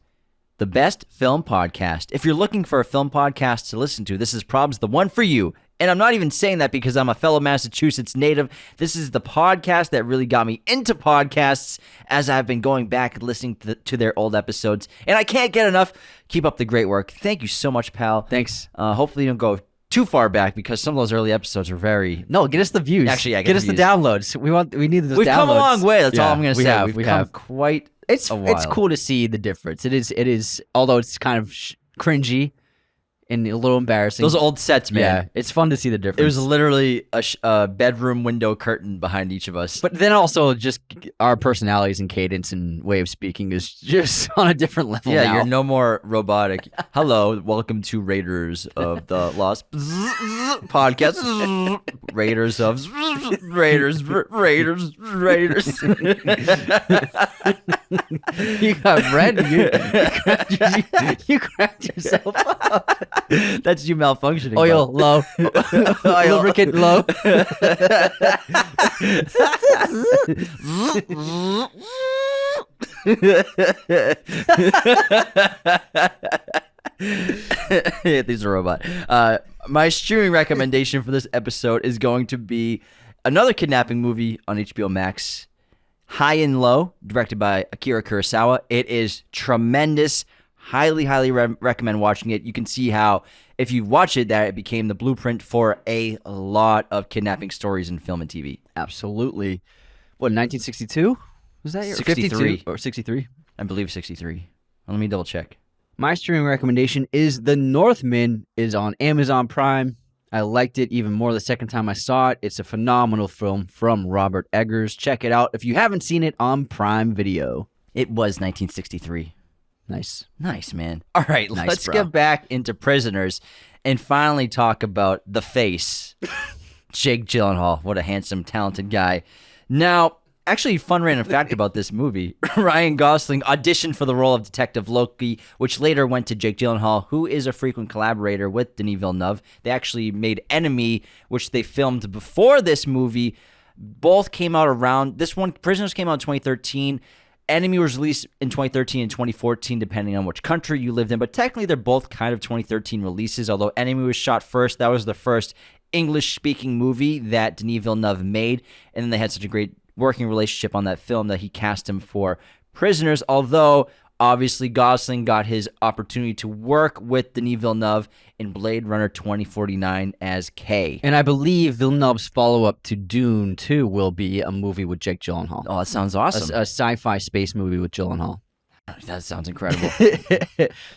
The best film podcast. If you're looking for a film podcast to listen to, this is probably the one for you. And I'm not even saying that because I'm a fellow Massachusetts native. This is the podcast that really got me into podcasts as I've been going back and listening to their old episodes. And I can't get enough. Keep up the great work. Thank you so much, pal. Thanks. Hopefully you don't go too far back because some of those early episodes are very... No, get us the views. Actually, yeah, get us the views. downloads. We need those downloads. We've come a long way. That's all I'm going to say. We We've have. come quite It's a while. cool to see the difference. It is. Although it's kind of cringy and a little embarrassing. Those old sets, man. Yeah, it's fun to see the difference. It was literally a bedroom window curtain behind each of us. But then also just our personalities and cadence and way of speaking is just on a different level yeah, now. you're no more robotic. Hello, welcome to Raiders of the Lost podcast. Raiders of Raiders. You got red. You cracked yourself up. That's you malfunctioning. Oil low. Lubricant low. These are robot. My streaming recommendation for this episode is going to be another kidnapping movie on HBO Max, High and Low, directed by Akira Kurosawa. It is tremendous. Highly, highly recommend watching it. You can see how, if you watch it, that it became the blueprint for a lot of kidnapping stories in film and TV. Absolutely. What, 1962? Was that your 63. 52 or 63? I believe 63. Let me double check. My streaming recommendation is The Northman. Is on Amazon Prime. I liked it even more the second time I saw it. It's a phenomenal film from Robert Eggers. Check it out if you haven't seen it on Prime Video. It was 1963. Nice. Nice, man. All right, Nice, let's bro. get back into Prisoners and finally talk about the face, Jake Gyllenhaal. What a handsome, talented guy. Now, Actually, fun random fact about this movie. Ryan Gosling auditioned for the role of Detective Loki, which later went to Jake Gyllenhaal, who is a frequent collaborator with Denis Villeneuve. They actually made Enemy, which they filmed before this movie. Both came out around, this one, Prisoners came out in 2013. Enemy was released in 2013 and 2014, depending on which country you lived in. But technically, they're both kind of 2013 releases, although Enemy was shot first. That was the first English-speaking movie that Denis Villeneuve made, and then they had such a great working relationship on that film that he cast him for Prisoners, although obviously Gosling got his opportunity to work with Denis Villeneuve in Blade Runner 2049 as K. And I believe Villeneuve's follow-up to Dune 2 will be a movie with Jake Gyllenhaal. Oh, that sounds awesome. A sci-fi space movie with Gyllenhaal. That sounds incredible.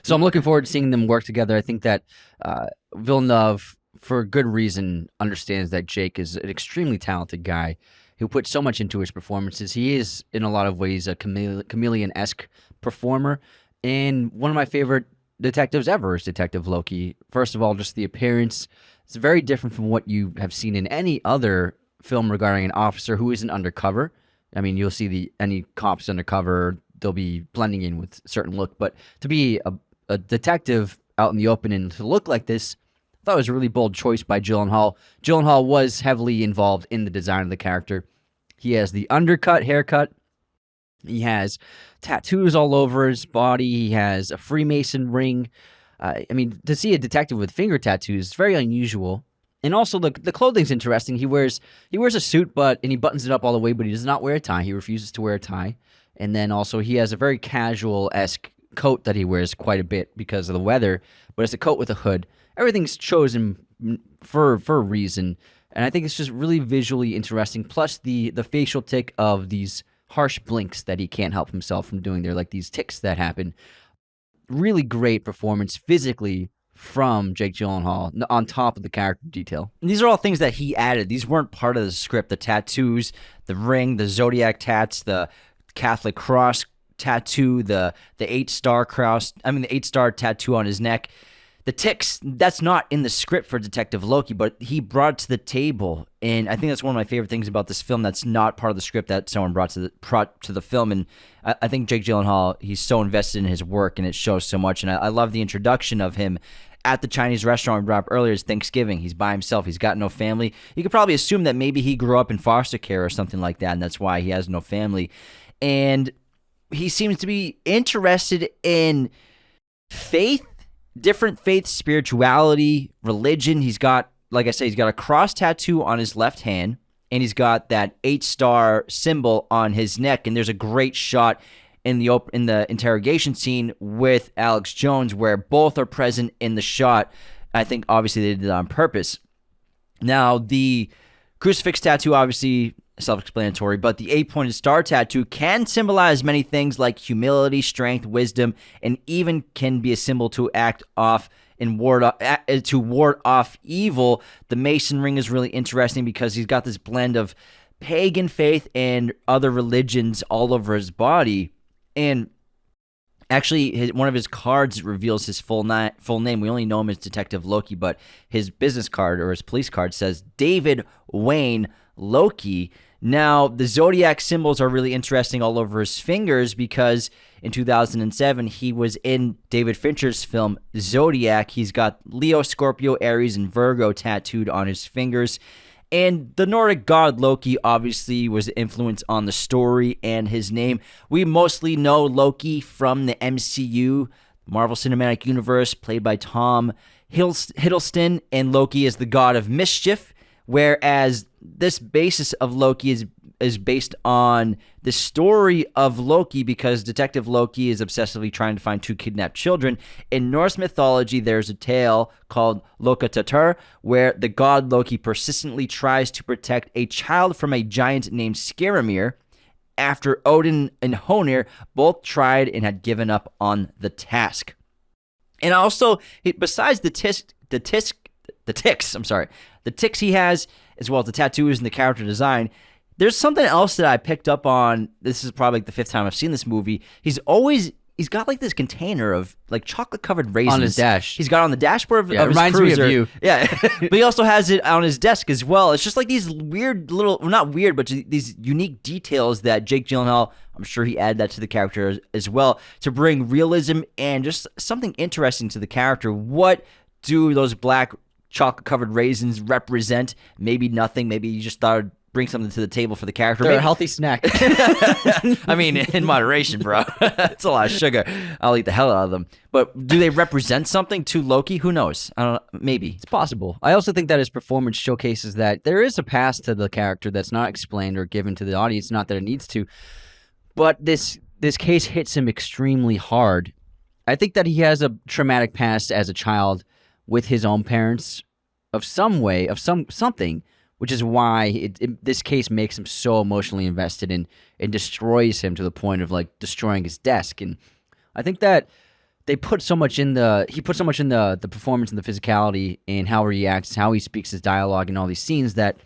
So I'm looking forward to seeing them work together. I think that Villeneuve, for good reason, understands that Jake is an extremely talented guy who puts so much into his performances. He is, in a lot of ways, a chameleon-esque performer. And one of my favorite detectives ever is Detective Loki. First of all, just the appearance. It's very different from what you have seen in any other film regarding an officer who isn't undercover. I mean, you'll see any cops undercover, they'll be blending in with a certain look. But to be a detective out in the open and to look like this, I thought it was a really bold choice by Gyllenhaal. Gyllenhaal was heavily involved in the design of the character. He has the undercut haircut. He has tattoos all over his body. He has a Freemason ring. I mean, to see a detective with finger tattoos is very unusual. And also, the clothing's interesting. He wears a suit, and he buttons it up all the way, but he does not wear a tie. He refuses to wear a tie. And then also, he has a very casual-esque coat that he wears quite a bit because of the weather, but it's a coat with a hood. Everything's chosen for a reason, and I think it's just really visually interesting. Plus, the facial tic of these harsh blinks that he can't help himself from doing. They're like these tics that happen. Really great performance physically from Jake Gyllenhaal on top of the character detail. These are all things that he added. These weren't part of the script. The tattoos, the ring, the zodiac tats, the Catholic cross tattoo, the 8-star cross. I mean, the 8-star tattoo on his neck. The tics, that's not in the script for Detective Loki, but he brought it to the table. And I think that's one of my favorite things about this film that's not part of the script that someone brought to the film. And I think Jake Gyllenhaal, he's so invested in his work, and it shows so much. And I love the introduction of him at the Chinese restaurant we brought up earlier. It's Thanksgiving. He's by himself. He's got no family. You could probably assume that maybe he grew up in foster care or something like that, and that's why he has no family. And he seems to be interested in faith, different faiths, spirituality, religion. He's got, like I said, he's got a cross tattoo on his left hand, and he's got that 8-star symbol on his neck. And there's a great shot in the interrogation scene with Alex Jones where both are present in the shot. I think obviously they did it on purpose. Now, the crucifix tattoo, obviously self-explanatory, but the 8-pointed star tattoo can symbolize many things like humility, strength, wisdom, and even can be a symbol to act off and ward off evil. The Mason ring is really interesting because he's got this blend of pagan faith and other religions all over his body. And actually, one of his cards reveals his full name. We only know him as Detective Loki, but his business card or his police card says David Wayne Loki. Now, the zodiac symbols are really interesting all over his fingers because in 2007, he was in David Fincher's film Zodiac. He's got Leo, Scorpio, Aries, and Virgo tattooed on his fingers. And the Nordic god Loki obviously was the influence on the story and his name. We mostly know Loki from the MCU, Marvel Cinematic Universe, played by Tom Hiddleston, and Loki is the god of mischief, whereas this basis of Loki is based on the story of Loki because Detective Loki is obsessively trying to find 2 kidnapped children. In Norse mythology, there's a tale called Lokatöttur where the god Loki persistently tries to protect a child from a giant named Skrymir after Odin and Honir both tried and had given up on the task. And also, besides the tics he has, as well as the tattoos and the character design, there's something else that I picked up on. This is probably like the 5th time I've seen this movie. He's always he's got like this container of like chocolate covered raisins On his dash. He's got on the dashboard of It his reminds me of cruiser. you. Yeah, but he also has it on his desk as well. It's just like these weird little, well, not weird, but these unique details that Jake Gyllenhaal, I'm sure he added that to the character as well to bring realism and just something interesting to the character. What do those black chocolate covered raisins represent? Maybe nothing. Maybe you just thought bring something to the table for the character. They're Maybe, a healthy snack. I mean, in moderation, bro. It's a lot of sugar. I'll eat the hell out of them. But do they represent something to Loki? Who knows? I don't know. Maybe. It's possible. I also think that his performance showcases that there is a past to the character that's not explained or given to the audience, not that it needs to. But this case hits him extremely hard. I think that he has a traumatic past as a child with his own parents of some way, of something, which is why this case makes him so emotionally invested and destroys him to the point of like destroying his desk. And I think that he put so much in the performance and the physicality and how he reacts, how he speaks his dialogue and all these scenes that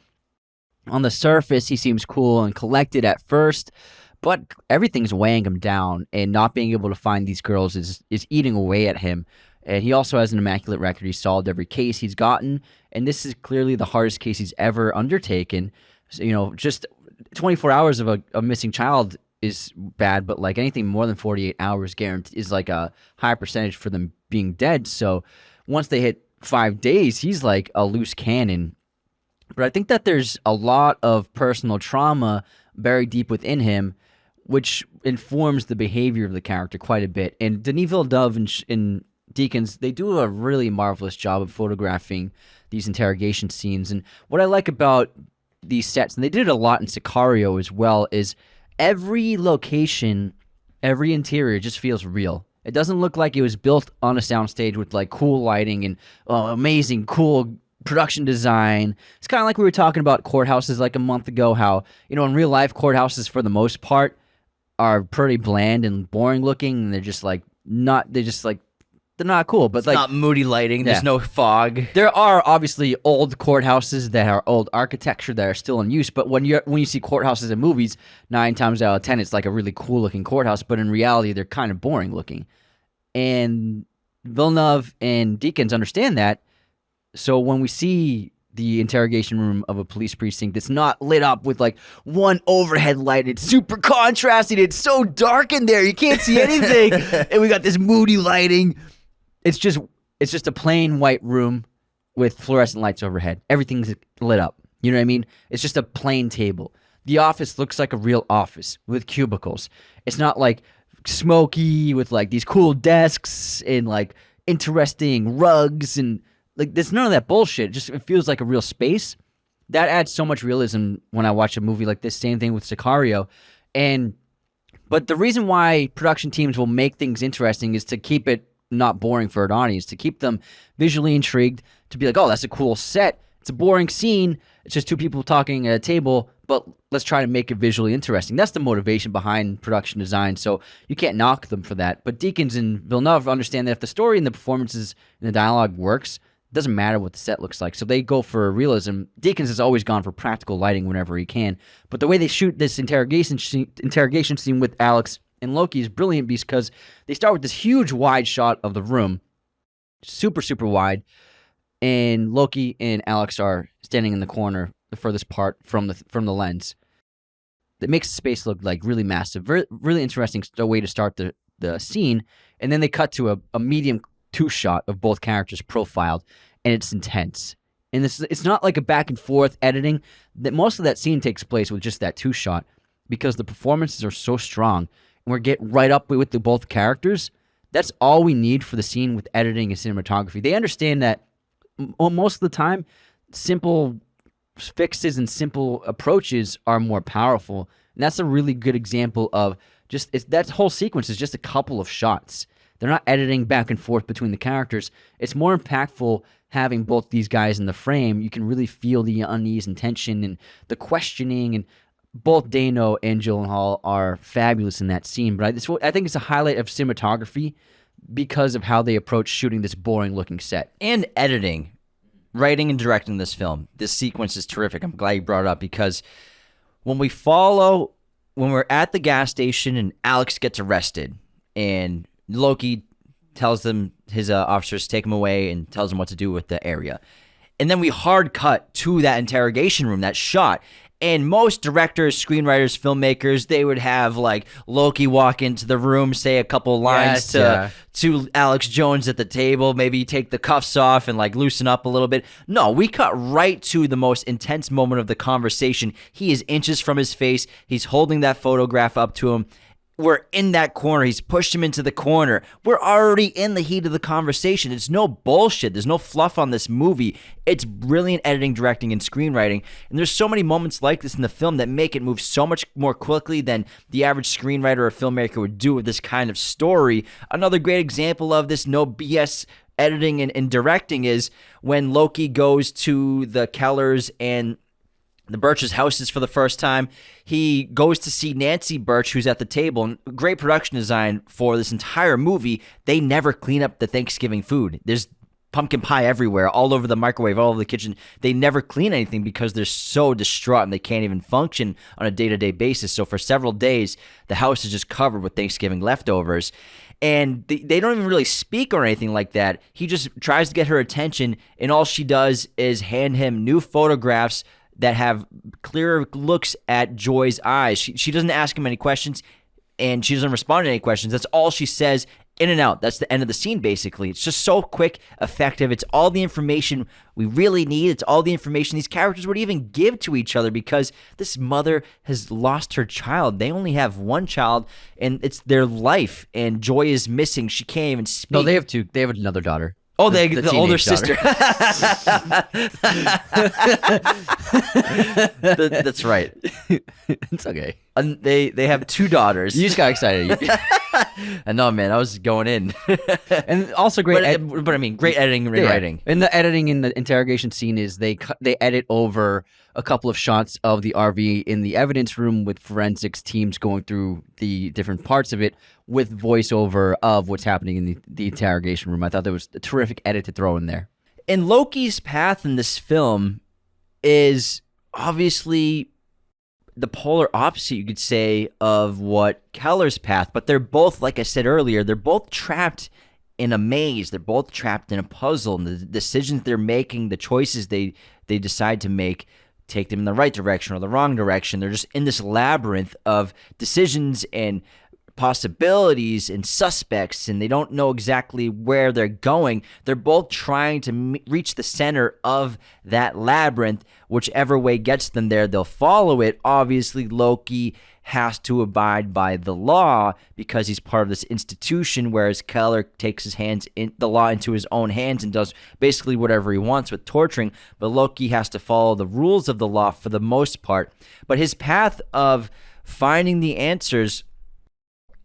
on the surface he seems cool and collected at first, but everything's weighing him down, and not being able to find these girls is eating away at him. And he also has an immaculate record. He's solved every case he's gotten, and this is clearly the hardest case he's ever undertaken. So, just 24 hours of a missing child is bad, but like anything more than 48 hours guaranteed is like a high percentage for them being dead. So once they hit 5 days, he's like a loose cannon. But I think that there's a lot of personal trauma buried deep within him, which informs the behavior of the character quite a bit. And Denis Villeneuve and Deakins, they do a really marvelous job of photographing these interrogation scenes. And what I like about these sets, and they did it a lot in Sicario as well, is every location, every interior just feels real. It doesn't look like it was built on a soundstage with like cool lighting and amazing, cool production design. It's kind of like we were talking about courthouses like a month ago, how, in real life, courthouses for the most part are pretty bland and boring looking, and they're not cool. But It's like, not moody lighting. There's Yeah. no fog. there are obviously old courthouses that are old architecture that are still in use, but when you see courthouses in movies, 9 times out of 10 it's like a really cool looking courthouse, but in reality they're kind of boring looking. And Villeneuve and Deakins understand that. So when we see the interrogation room of a police precinct, it's not lit up with like one overhead light. It's super contrasted. It's so dark in there. You can't see anything. And we got this moody lighting. It's just a plain white room with fluorescent lights overhead. Everything's lit up. You know what I mean? It's just a plain table. The office looks like a real office with cubicles. It's not like smoky with like these cool desks and like interesting rugs and like there's none of that bullshit. It feels like a real space. That adds so much realism when I watch a movie like this. Same thing with Sicario. But the reason why production teams will make things interesting is to keep it not boring for an audience, to keep them visually intrigued, to be like, oh, that's a cool set. It's a boring scene. It's just two people talking at a table, but let's try to make it visually interesting. That's the motivation behind production design, so you can't knock them for that. But Deakins and Villeneuve understand that if the story and the performances and the dialogue works, it doesn't matter what the set looks like. So they go for realism. Deakins has always gone for practical lighting whenever he can. But the way they shoot this interrogation scene with Alex and Loki is brilliant because they start with this huge wide shot of the room, super, super wide, and Loki and Alex are standing in the corner, the furthest part from the lens. That makes the space look like really massive. Really interesting way to start the scene. And then they cut to a medium two-shot of both characters profiled, and it's intense. And it's not like a back and forth editing. That most of that scene takes place with just that two-shot because the performances are so strong, and we're getting right up with both characters. That's all we need for the scene with editing and cinematography. They understand that most of the time, simple fixes and simple approaches are more powerful, and that's a really good example of that whole sequence is just a couple of shots. They're not editing back and forth between the characters. It's more impactful having both these guys in the frame. You can really feel the unease and tension and the questioning. And both Dano and Gyllenhaal are fabulous in that scene. But I think it's a highlight of cinematography because of how they approach shooting this boring-looking set. And editing, writing and directing this film. This sequence is terrific. I'm glad you brought it up because when we're at the gas station and Alex gets arrested, and Loki tells them, his officers, take him away and tells them what to do with the area. And then we hard cut to that interrogation room, that shot. And most directors, screenwriters, filmmakers, they would have like Loki walk into the room, say a couple lines to Alex Jones at the table, maybe take the cuffs off and like loosen up a little bit. No, we cut right to the most intense moment of the conversation. He is inches from his face. He's holding that photograph up to him. We're in that corner. He's pushed him into the corner. We're already in the heat of the conversation. It's no bullshit. There's no fluff on this movie. It's brilliant editing, directing, and screenwriting. And there's so many moments like this in the film that make it move so much more quickly than the average screenwriter or filmmaker would do with this kind of story. Another great example of this no BS editing and directing is when Loki goes to the Kellers and the Birch's houses for the first time. He goes to see Nancy Birch, who's at the table. And great production design for this entire movie. They never clean up the Thanksgiving food. There's pumpkin pie everywhere, all over the microwave, all over the kitchen. They never clean anything because they're so distraught and they can't even function on a day-to-day basis. So for several days, the house is just covered with Thanksgiving leftovers. And they don't even really speak or anything like that. He just tries to get her attention, and all she does is hand him new photographs that have clearer looks at Joy's eyes. She doesn't ask him any questions, and she doesn't respond to any questions. That's all she says, in and out. That's the end of the scene, basically. It's just so quick, effective. It's all the information we really need. It's all the information these characters would even give to each other, because this mother has lost her child. They only have one child, and it's their life, and Joy is missing. She can't even speak. No, they have two. They have another daughter. Oh, the older sister. That's right. It's okay. And they have two daughters. You just got excited. I know, man. I was going in. And also great, but I mean, great editing and rewriting. And the editing in the interrogation scene is they edit over a couple of shots of the RV in the evidence room with forensics teams going through the different parts of it with voiceover of what's happening in the interrogation room. I thought that was a terrific edit to throw in there. And Loki's path in this film is obviously the polar opposite, you could say, of what Keller's path. But they're both, like I said earlier, they're both trapped in a maze. They're both trapped in a puzzle. And the decisions they're making, the choices they decide to make, take them in the right direction or the wrong direction. They're just in this labyrinth of decisions and possibilities and suspects, and they don't know exactly where they're going. They're both trying to reach the center of that labyrinth. Whichever way gets them there, they'll follow it. Obviously, Loki has to abide by the law because he's part of this institution, whereas Keller takes the law into his own hands and does basically whatever he wants with torturing. But Loki has to follow the rules of the law for the most part. But his path of finding the answers,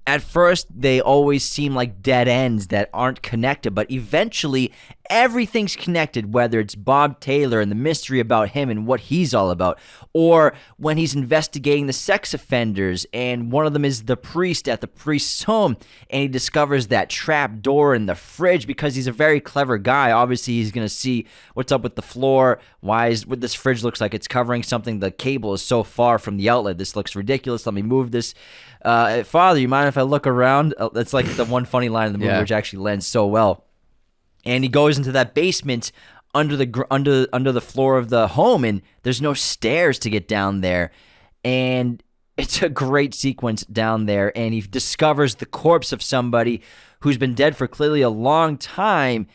at first, they always seem like dead ends that aren't connected, but eventually everything's connected, whether it's Bob Taylor and the mystery about him and what he's all about, or when he's investigating the sex offenders, and one of them is the priest at the priest's home, and he discovers that trap door in the fridge because he's a very clever guy. Obviously, he's going to see what's up with the floor. What this fridge looks like it's covering something. The cable is so far from the outlet. This looks ridiculous. Let me move this. Father, you mind if I look around? That's like the one funny line in the movie, which actually lends so well. And he goes into that basement under the floor of the home, and there's no stairs to get down there. And it's a great sequence down there, and he discovers the corpse of somebody who's been dead for clearly a long time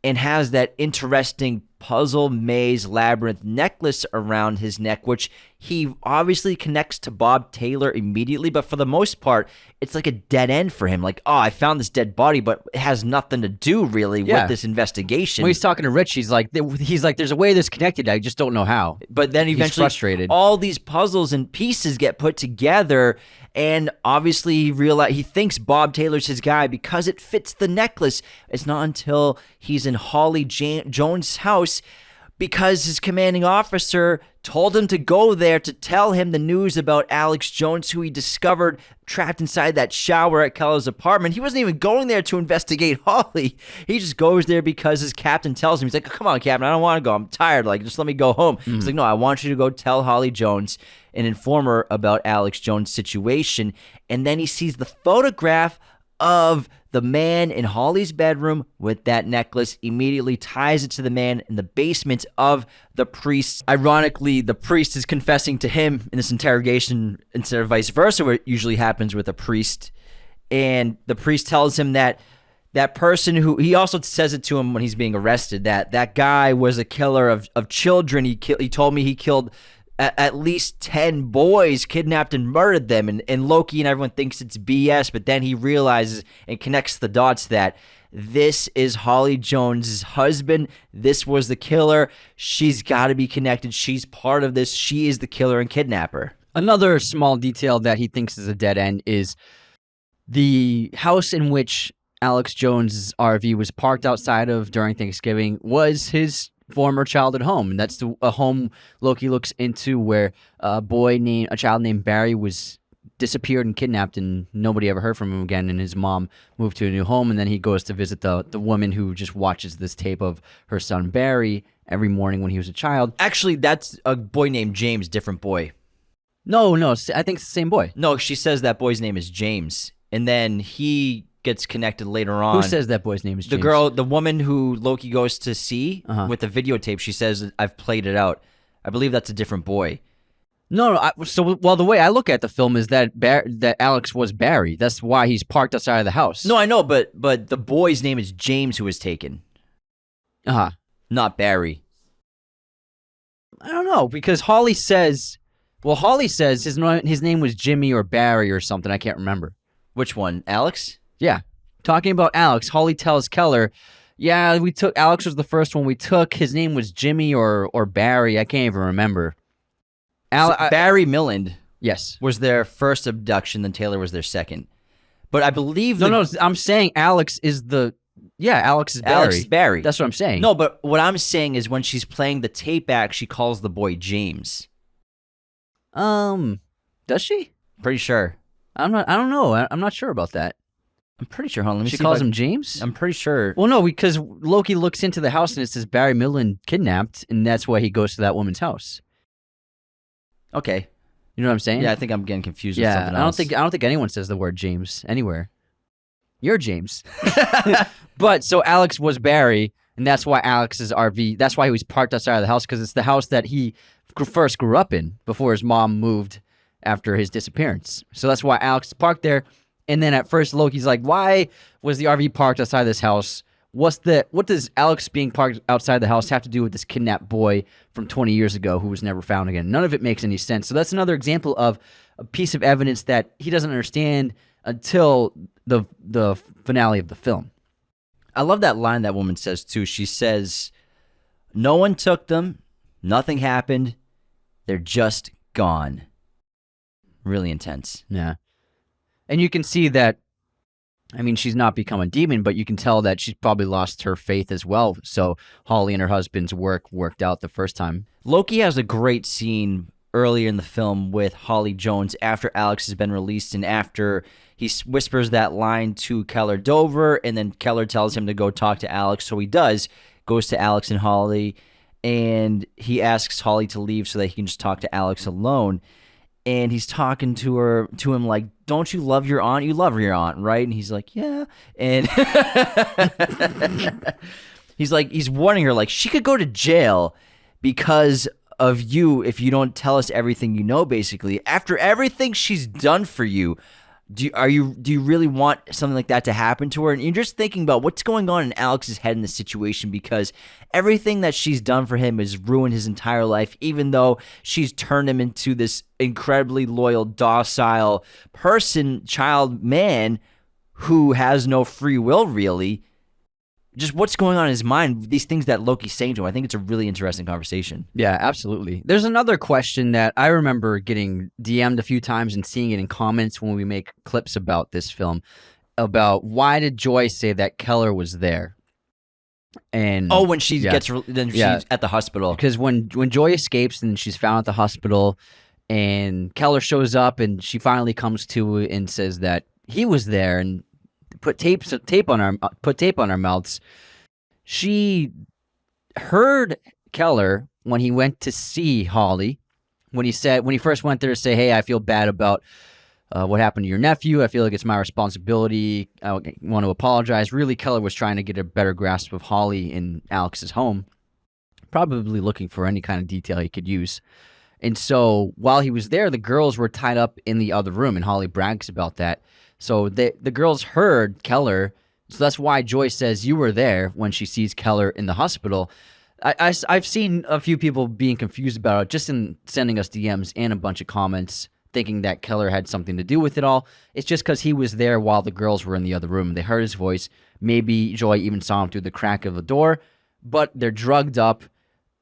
and has that interesting puzzle maze labyrinth necklace around his neck, which he obviously connects to Bob Taylor immediately, but for the most part, it's like a dead end for him. Like, oh, I found this dead body, but it has nothing to do really with this investigation. When he's talking to Rich, he's like, there's a way this connected. I just don't know how. But then eventually, he's frustrated. All these puzzles and pieces get put together, and obviously he thinks Bob Taylor's his guy because it fits the necklace. It's not until he's in Holly Jones' house, because his commanding officer told him to go there to tell him the news about Alex Jones, who he discovered trapped inside that shower at Keller's apartment. He wasn't even going there to investigate Holly. He just goes there because his captain tells him. He's like, come on, Captain, I don't want to go. I'm tired. Like, just let me go home. He's like, no, I want you to go tell Holly Jones and inform her about Alex Jones' situation. And then he sees the photograph of the man in Holly's bedroom with that necklace, immediately ties it to the man in the basement of the priest. Ironically, the priest is confessing to him in this interrogation instead of vice versa, where it usually happens with a priest. And the priest tells him that that person who, he also says it to him when he's being arrested, that guy was a killer of children. He told me he killed at least 10 boys, kidnapped and murdered them. And Loki and everyone thinks it's BS, but then he realizes and connects the dots that this is Holly Jones's husband. This was the killer. She's got to be connected. She's part of this. She is the killer and kidnapper. Another small detail that he thinks is a dead end is the house in which Alex Jones's RV was parked outside of during Thanksgiving was his former childhood home, and that's a home Loki looks into where a child named Barry was disappeared and kidnapped, and nobody ever heard from him again. And his mom moved to a new home, and then he goes to visit the woman who just watches this tape of her son Barry every morning when he was a child. Actually, that's a boy named James, different boy. No, I think it's the same boy. No, she says that boy's name is James, and then he gets connected later on. Who says that boy's name is James? The woman who Loki goes to see with the videotape, she says, I've played it out. I believe that's a different boy. No. The way I look at the film is that that Alex was Barry. That's why he's parked outside of the house. No, I know, but the boy's name is James, who was taken. Not Barry. I don't know, because Holly says his name was Jimmy or Barry or something. I can't remember. Which one? Alex? Yeah. Talking about Alex, Holly tells Keller, yeah, Alex was the first one we took. His name was Jimmy or Barry. I can't even remember. Barry Milland. Yes. Was their first abduction, then Taylor was their second. But I believe... No, I'm saying Alex is Barry. Alex is Barry. That's what I'm saying. No, but what I'm saying is when she's playing the tape back, she calls the boy James. Does she? Pretty sure. I don't know. I'm not sure about that. I'm pretty sure. Hold on, let me see. She calls him James? I'm pretty sure. Well, no, because Loki looks into the house and it says Barry Millen kidnapped, and that's why he goes to that woman's house. Okay. You know what I'm saying? Yeah, I think I'm getting confused with something else. I don't think anyone says the word James anywhere. You're James. But so Alex was Barry, and that's why Alex's RV, that's why he was parked outside of the house, because it's the house that he first grew up in before his mom moved after his disappearance. So that's why Alex is parked there. And then at first Loki's like, why was the RV parked outside this house? What does Alex being parked outside the house have to do with this kidnapped boy from 20 years ago who was never found again? None of it makes any sense. So that's another example of a piece of evidence that he doesn't understand until the finale of the film. I love that line that woman says too. She says, no one took them. Nothing happened. They're just gone. Really intense. Yeah. And you can see that, I mean, she's not become a demon, but you can tell that she's probably lost her faith as well. So Holly and her husband's worked out the first time. Loki has a great scene earlier in the film with Holly Jones after Alex has been released and after he whispers that line to Keller Dover, and then Keller tells him to go talk to Alex. So he does, goes to Alex and Holly, and he asks Holly to leave so that he can just talk to Alex alone. And he's talking to him like, don't you love your aunt? You love your aunt, right? And he's like, yeah. And he's warning her, like, she could go to jail because of you if you don't tell us everything you know, basically. After everything she's done for you, do you really want something like that to happen to her? And you're just thinking about what's going on in Alex's head in this situation, because everything that she's done for him has ruined his entire life, even though she's turned him into this incredibly loyal, docile person, child, man who has no free will, really. Just what's going on in his mind, these things that Loki's saying to him. I think it's a really interesting conversation. Yeah, absolutely. There's another question that I remember getting DM'd a few times and seeing it in comments when we make clips about this film, about why did Joy say that Keller was there? And when she she's at the hospital. Because when Joy escapes and she's found at the hospital and Keller shows up and she finally comes to and says that he was there and put tape on our mouths. She heard Keller when he went to see Holly, when he first went there to say, hey, I feel bad about what happened to your nephew? I feel like it's my responsibility. I want to apologize. Really, Keller was trying to get a better grasp of Holly in Alex's home, probably looking for any kind of detail he could use. And so while he was there, the girls were tied up in the other room, and Holly brags about that. So the girls heard Keller, so that's why Joy says you were there when she sees Keller in the hospital. I've seen a few people being confused about it, just in sending us DMs and a bunch of comments, thinking that Keller had something to do with it all. It's just because he was there while the girls were in the other room. They heard his voice. Maybe Joy even saw him through the crack of the door, but they're drugged up.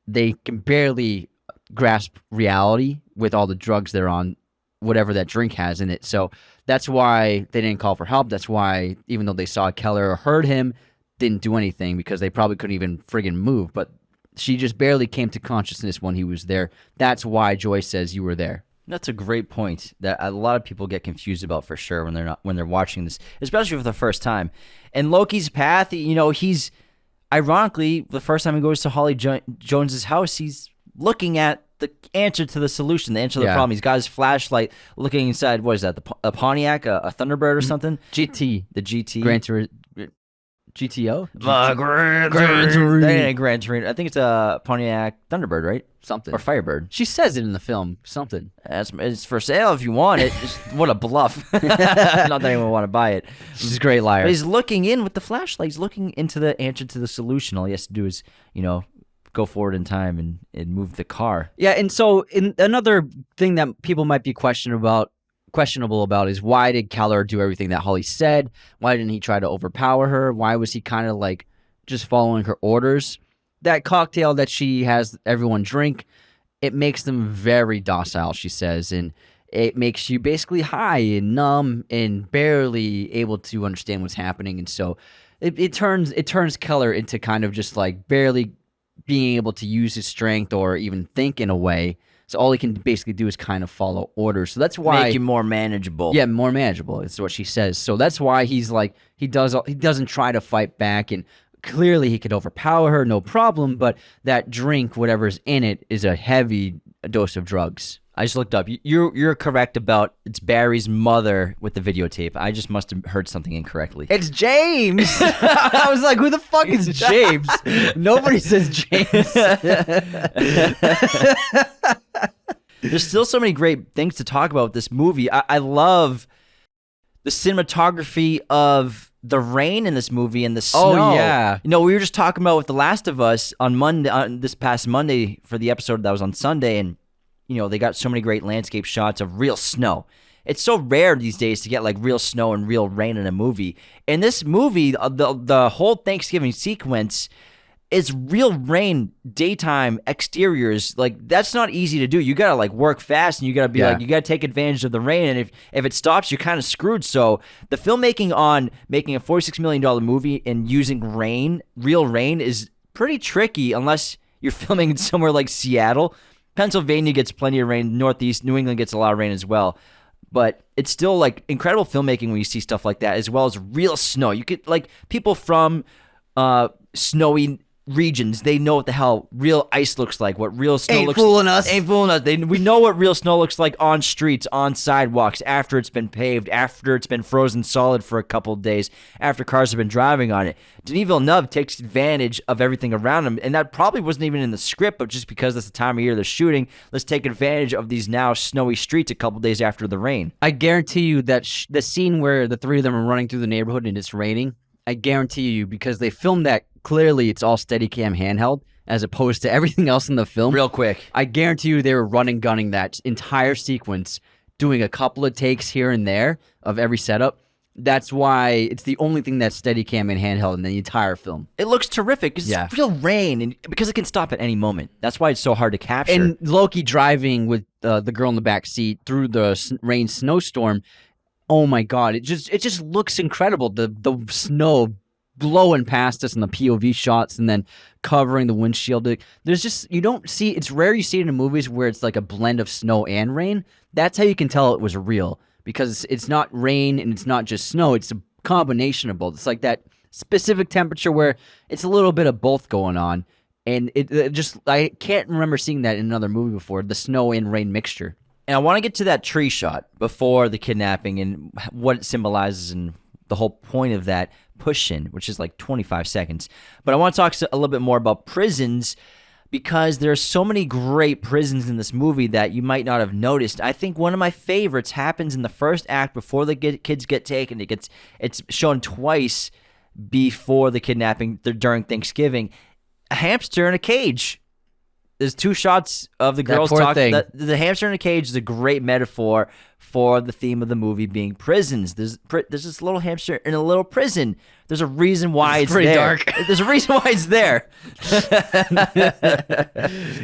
They can barely grasp reality with all the drugs they're on, whatever that drink has in it. So that's why they didn't call for help. That's why, even though they saw Keller or heard him, didn't do anything, because they probably couldn't even friggin' move. But she just barely came to consciousness when he was there. That's why Joy says you were there. That's a great point that a lot of people get confused about, for sure, when they're watching this, especially for the first time. And Loki's path, he's ironically, the first time he goes to Holly Jones's house, he's looking at the answer to the solution, the answer to the problem. He's got his flashlight looking inside. What is that? A Pontiac, a Thunderbird or something? GT, the GT, GTO, That ain't a Gran Torino. I think it's a Pontiac Thunderbird, right? Something, or Firebird. She says it in the film. Something. It's for sale if you want it. What a bluff! Not that anyone would want to buy it. She's a great liar. But he's looking in with the flashlight. He's looking into the answer to the solution. All he has to do is, go forward in time and move the car. Yeah, and so another thing that people might be questionable about is, why did Keller do everything that Holly said? Why didn't he try to overpower her? Why was he kind of like just following her orders? That cocktail that she has everyone drink, it makes them very docile, she says, and it makes you basically high and numb and barely able to understand what's happening. And so it turns Keller into kind of just like barely being able to use his strength or even think in a way. So all he can basically do is kind of follow orders. So that's why make him more manageable. Yeah, more manageable. That's what she says. So that's why he's like he doesn't try to fight back, and clearly he could overpower her, no problem. But that drink, whatever's in it, is a heavy dose of drugs. I just looked up. You're correct about it's Barry's mother with the videotape. I just must have heard something incorrectly. It's James. I was like, who the fuck is James? Nobody says James. There's still so many great things to talk about with this movie. I love the cinematography of the rain in this movie and the snow. Oh, yeah. We were just talking about with The Last of Us on this past Monday for the episode that was on Sunday, and they got so many great landscape shots of real snow. It's so rare these days to get like real snow and real rain in a movie. In this movie, the whole Thanksgiving sequence is real rain, daytime exteriors. Like, that's not easy to do. You gotta like work fast, and you gotta be you gotta take advantage of the rain. And if it stops, you're kind of screwed. So the filmmaking on making a $46 million movie and using rain, real rain, is pretty tricky unless you're filming in somewhere like Seattle. Pennsylvania gets plenty of rain. Northeast New England gets a lot of rain as well. But it's still like incredible filmmaking when you see stuff like that, as well as real snow. You get like people from snowy regions, they know what the hell real ice looks like, what real snow Ain't fooling us. We know what real snow looks like on streets, on sidewalks, after it's been paved, after it's been frozen solid for a couple of days, after cars have been driving on it. Denis Villeneuve takes advantage of everything around him, and that probably wasn't even in the script, but just because that's the time of year they're shooting, let's take advantage of these now snowy streets a couple days after the rain. I guarantee you that the scene where the three of them are running through the neighborhood and it's raining, I guarantee you, because they filmed that, clearly it's all Steadicam handheld as opposed to everything else in the film. Real quick. I guarantee you they were gunning that entire sequence, doing a couple of takes here and there of every setup. That's why it's the only thing that's Steadicam and handheld in the entire film. It looks terrific because it's real rain, and because it can stop at any moment. That's why it's so hard to capture. And Loki driving with the girl in the back seat through the rain snowstorm. Oh my God! It just looks incredible. The snow blowing past us in the POV shots and then covering the windshield. There's just, you don't see, it's rare you see it in movies where it's like a blend of snow and rain. That's how you can tell it was real, because it's not rain and it's not just snow. It's a combination of both. It's like that specific temperature where it's a little bit of both going on. And it just, I can't remember seeing that in another movie before, the snow and rain mixture. And I want to get to that tree shot before the kidnapping and what it symbolizes and the whole point of that push-in, which is like 25 seconds. But I want to talk a little bit more about prisons because there are so many great prisons in this movie that you might not have noticed. I think one of my favorites happens in the first act before the kids get taken. It's shown twice before the kidnapping during Thanksgiving. A hamster in a cage. There's 2 shots of the girls talking. The hamster in a cage is a great metaphor for the theme of the movie being prisons. There's this little hamster in a little prison. There's a reason why it's pretty there. dark. There's a reason why it's there.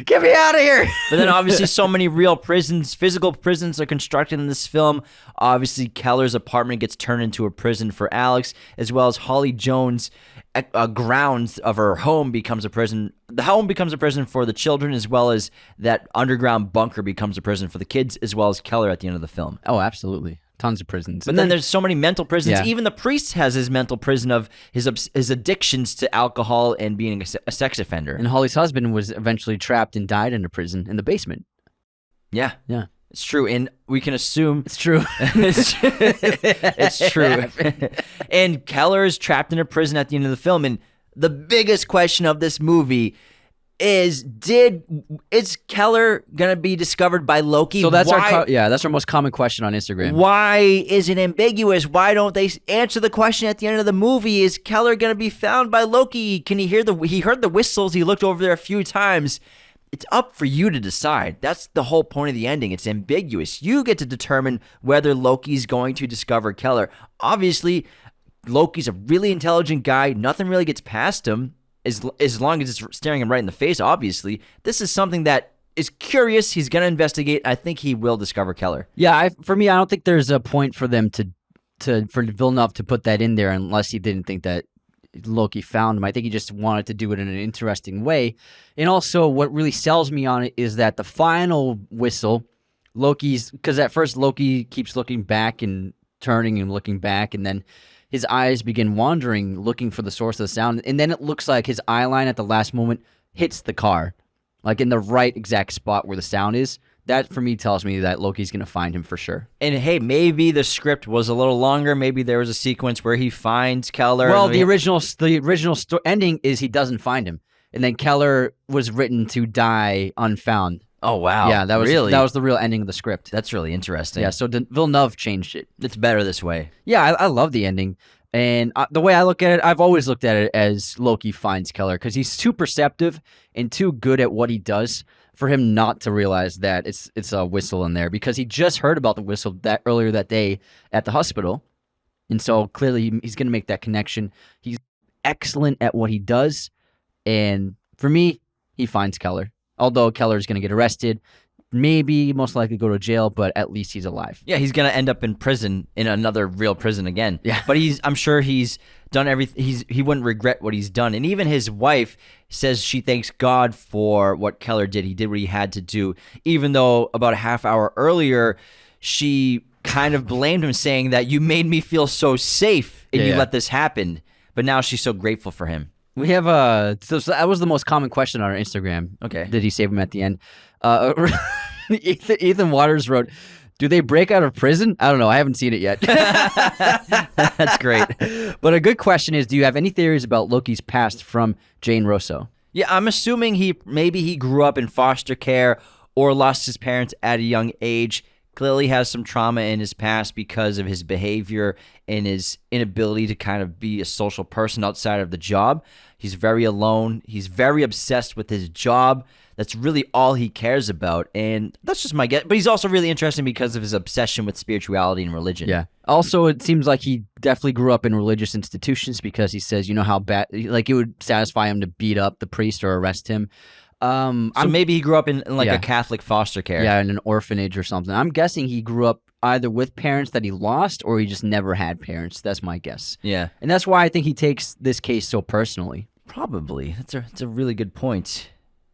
Get me out of here! But then obviously so many real prisons, physical prisons are constructed in this film. Obviously Keller's apartment gets turned into a prison for Alex, as well as Holly Jones' grounds of her home becomes a prison. The home becomes a prison for the children, as well as that underground bunker becomes a prison for the kids, as well as Keller at the end of the film. Oh, absolutely. Tons of prisons. But then there's so many mental prisons. Yeah. Even the priest has his mental prison of his addictions to alcohol and being a sex offender. And Holly's husband was eventually trapped and died in a prison in the basement. Yeah. Yeah. It's true, and we can assume It's true. it's true. And Keller is trapped in a prison at the end of the film, and the biggest question of this movie is Keller gonna be discovered by Loki? So that's that's our most common question on Instagram. Why is it ambiguous? Why don't they answer the question at the end of the movie? Is Keller gonna be found by Loki? Can he hear he heard the whistles? He looked over there a few times. It's up for you to decide. That's the whole point of the ending. It's ambiguous. You get to determine whether Loki's going to discover Keller. Obviously, Loki's a really intelligent guy. Nothing really gets past him as long as it's staring him right in the face, obviously. This is something that is curious. He's going to investigate. I think he will discover Keller. Yeah, for me, I don't think there's a point for them for Villeneuve to put that in there unless he didn't think that Loki found him. I think he just wanted to do it in an interesting way. And also, what really sells me on it is that the final whistle, because at first Loki keeps looking back and turning and looking back, and then his eyes begin wandering, looking for the source of the sound, and then it looks like his eye line at the last moment hits the car, like in the right exact spot where the sound is. That, for me, tells me that Loki's going to find him for sure. And, hey, maybe the script was a little longer. Maybe there was a sequence where he finds Keller. Well, the original ending is he doesn't find him. And then Keller was written to die unfound. Oh, wow. Yeah, that was the real ending of the script. That's really interesting. Yeah, so Villeneuve changed it. It's better this way. Yeah, I love the ending. And the way I look at it, I've always looked at it as Loki finds Keller because he's too perceptive and too good at what he does for him not to realize that it's a whistle in there, because he just heard about the whistle earlier that day at the hospital. And so clearly he's going to make that connection. He's excellent at what he does. And for me, he finds Keller. Although Keller is going to get arrested, maybe most likely go to jail, but at least he's alive. Yeah, he's gonna end up in prison, in another real prison again. Yeah, but I'm sure he's done everything. He wouldn't regret what he's done, and even his wife says she thanks God for what Keller did. He did what he had to do, even though about a half hour earlier she kind of blamed him, saying that you made me feel so safe and you let this happen. But now she's so grateful for him. We have so that was the most common question on our Instagram. Okay, did he save him at the end? Ethan Waters wrote, "Do they break out of prison?" I don't know. I haven't seen it yet. That's great. But a good question is, do you have any theories about Loki's past from Jane Rosso? Yeah, I'm assuming he grew up in foster care or lost his parents at a young age. Clearly has some trauma in his past because of his behavior and his inability to kind of be a social person outside of the job. He's very alone. He's very obsessed with his job. That's really all he cares about, and that's just my guess. But he's also really interesting because of his obsession with spirituality and religion. Yeah. Also, it seems like he definitely grew up in religious institutions, because he says, you know how bad, like it would satisfy him to beat up the priest or arrest him. So maybe he grew up in a Catholic foster care. Yeah, in an orphanage or something. I'm guessing he grew up either with parents that he lost, or he just never had parents. That's my guess. Yeah. And that's why I think he takes this case so personally. Probably. That's a really good point.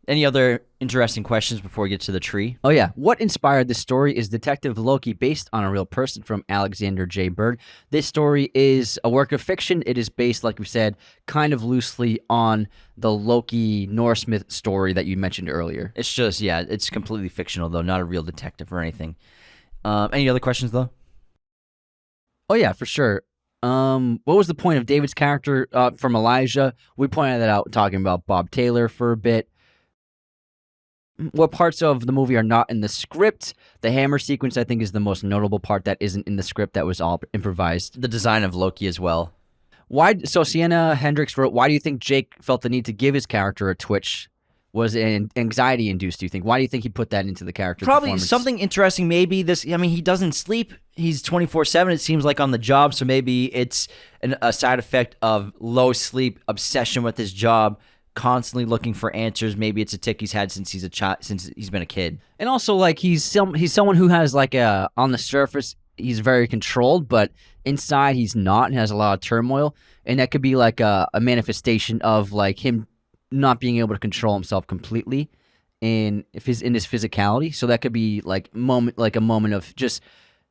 Any other interesting questions before we get to the tree? Oh, yeah. What inspired this story is Detective Loki, based on a real person, from Alexander J. Bird. This story is a work of fiction. It is based, like we said, kind of loosely on the Loki Norse myth story that you mentioned earlier. It's just, yeah, it's completely fictional, though, not a real detective or anything. Any other questions, though? Oh, yeah, for sure. What was the point of David's character from Elijah? We pointed that out talking about Bob Taylor for a bit. What parts of the movie are not in the script? The hammer sequence, I think, is the most notable part that isn't in the script. That was all improvised. The design of Loki as well. So Sienna Hendricks wrote, why do you think Jake felt the need to give his character a twitch? Was it anxiety induced, do you think? Why do you think he put that into the character Probably performance? something interesting. Maybe he doesn't sleep. He's 24/7, it seems like, on the job. So maybe it's a side effect of low sleep, obsession with his job, constantly looking for answers. Maybe it's a tick he's had since he's a child, since he's been a kid. And also, like, he's someone who has, like, on the surface, he's very controlled, but inside he's not and has a lot of turmoil. And that could be like a manifestation of, like, him not being able to control himself completely in his physicality. So that could be like a moment of just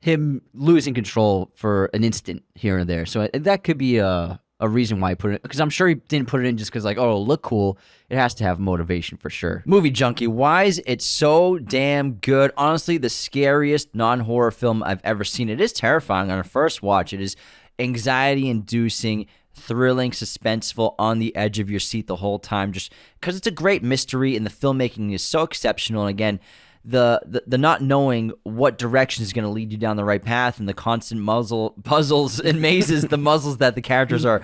him losing control for an instant here and there. So that could be a reason why he put it, because I'm sure he didn't put it in just because, like, oh, it'll look cool. It has to have motivation for sure. Movie Junkie, why is it so damn good? Honestly, the scariest non-horror film I've ever seen. It is terrifying on a first watch. It is anxiety-inducing, thrilling, suspenseful, on the edge of your seat the whole time, just because it's a great mystery and the filmmaking is so exceptional. And again, the not knowing what direction is going to lead you down the right path, and the constant puzzles and mazes, the muzzles that the characters are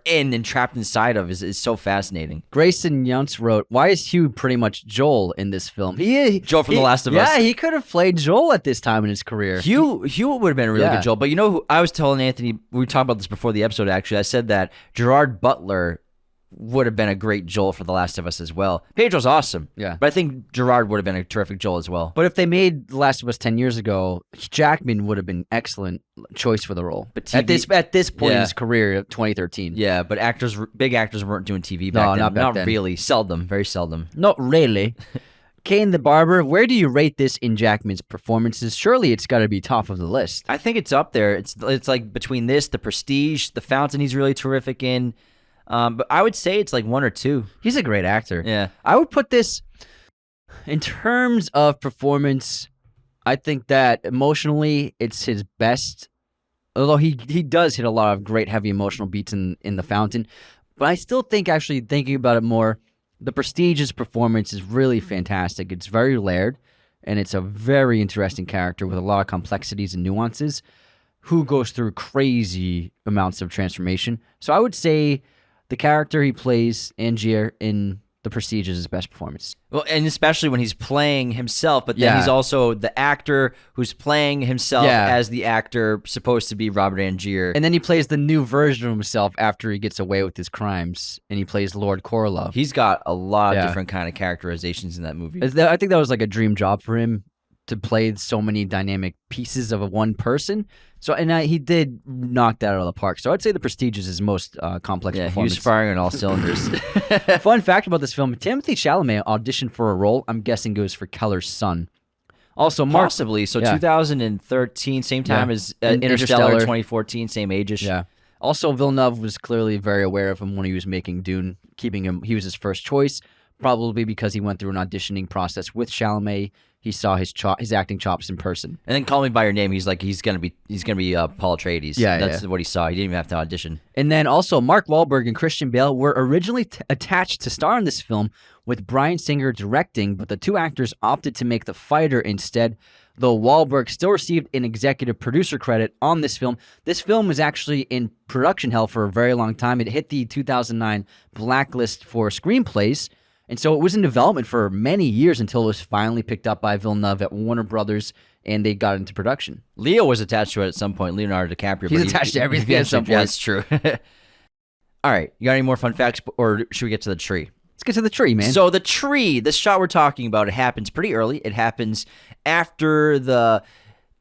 in and trapped inside of is so fascinating. Grayson Younts wrote, why is Hugh pretty much Joel in this film? Joel from The Last of Us. Yeah, he could have played Joel at this time in his career. Hugh would have been a really good Joel. But you know who, I was telling Anthony, we talked about this before the episode, actually. I said that Gerard Butler would have been a great Joel for The Last of Us as well. Pedro's awesome. Yeah. But I think Gerard would have been a terrific Joel as well. But if they made The Last of Us 10 years ago, Jackman would have been excellent choice for the role. But TV at this point in his career, 2013. Yeah, but big actors weren't doing TV No, back then. not back then. Really. Seldom. Very seldom. Not really. Kane the Barber, where do you rate this in Jackman's performances? Surely it's got to be top of the list. I think it's up there. It's like between this, The Prestige, The Fountain he's really terrific in. But I would say it's like 1 or 2. He's a great actor. Yeah. I would put this, in terms of performance, I think that emotionally it's his best. Although he does hit a lot of great heavy emotional beats in The Fountain. But I still think, actually thinking about it more, The Prestige's performance is really fantastic. It's very layered, and it's a very interesting character with a lot of complexities and nuances, who goes through crazy amounts of transformation. So I would say the character he plays, Angier, in The Prestige is his best performance. Well, and especially when he's playing himself, but then he's also the actor who's playing himself as the actor supposed to be Robert Angier. And then he plays the new version of himself after he gets away with his crimes, and he plays Lord Korolov. He's got a lot of different kind of characterizations in that movie. I think that was like a dream job for him, to play so many dynamic pieces of one person. So, and he did knock that out of the park. So I'd say The Prestige is his most complex performance. He was firing on all cylinders. Fun fact about this film, Timothée Chalamet auditioned for a role, I'm guessing goes for Keller's son. Also, possibly. So 2013, same time as Interstellar, 2014, same age-ish. Yeah. Also, Villeneuve was clearly very aware of him when he was making Dune, keeping him, he was his first choice, probably because he went through an auditioning process with Chalamet. He saw his acting chops in person. And then Call Me by Your Name, he's like, he's gonna be Paul Atreides. That's what he saw. He didn't even have to audition. And then also, Mark Wahlberg and Christian Bale were originally attached to star in this film, with Bryan Singer directing, but the two actors opted to make The Fighter instead, though Wahlberg still received an executive producer credit on this film. This film was actually in production hell for a very long time. It hit the 2009 blacklist for screenplays, and so it was in development for many years until it was finally picked up by Villeneuve at Warner Brothers, and they got into production. Leo was attached to it at some point, Leonardo DiCaprio. He's attached to everything at some point. That's true. All right, you got any more fun facts, or should we get to the tree? Let's get to the tree, man. So the tree, the shot we're talking about, it happens pretty early. It happens after the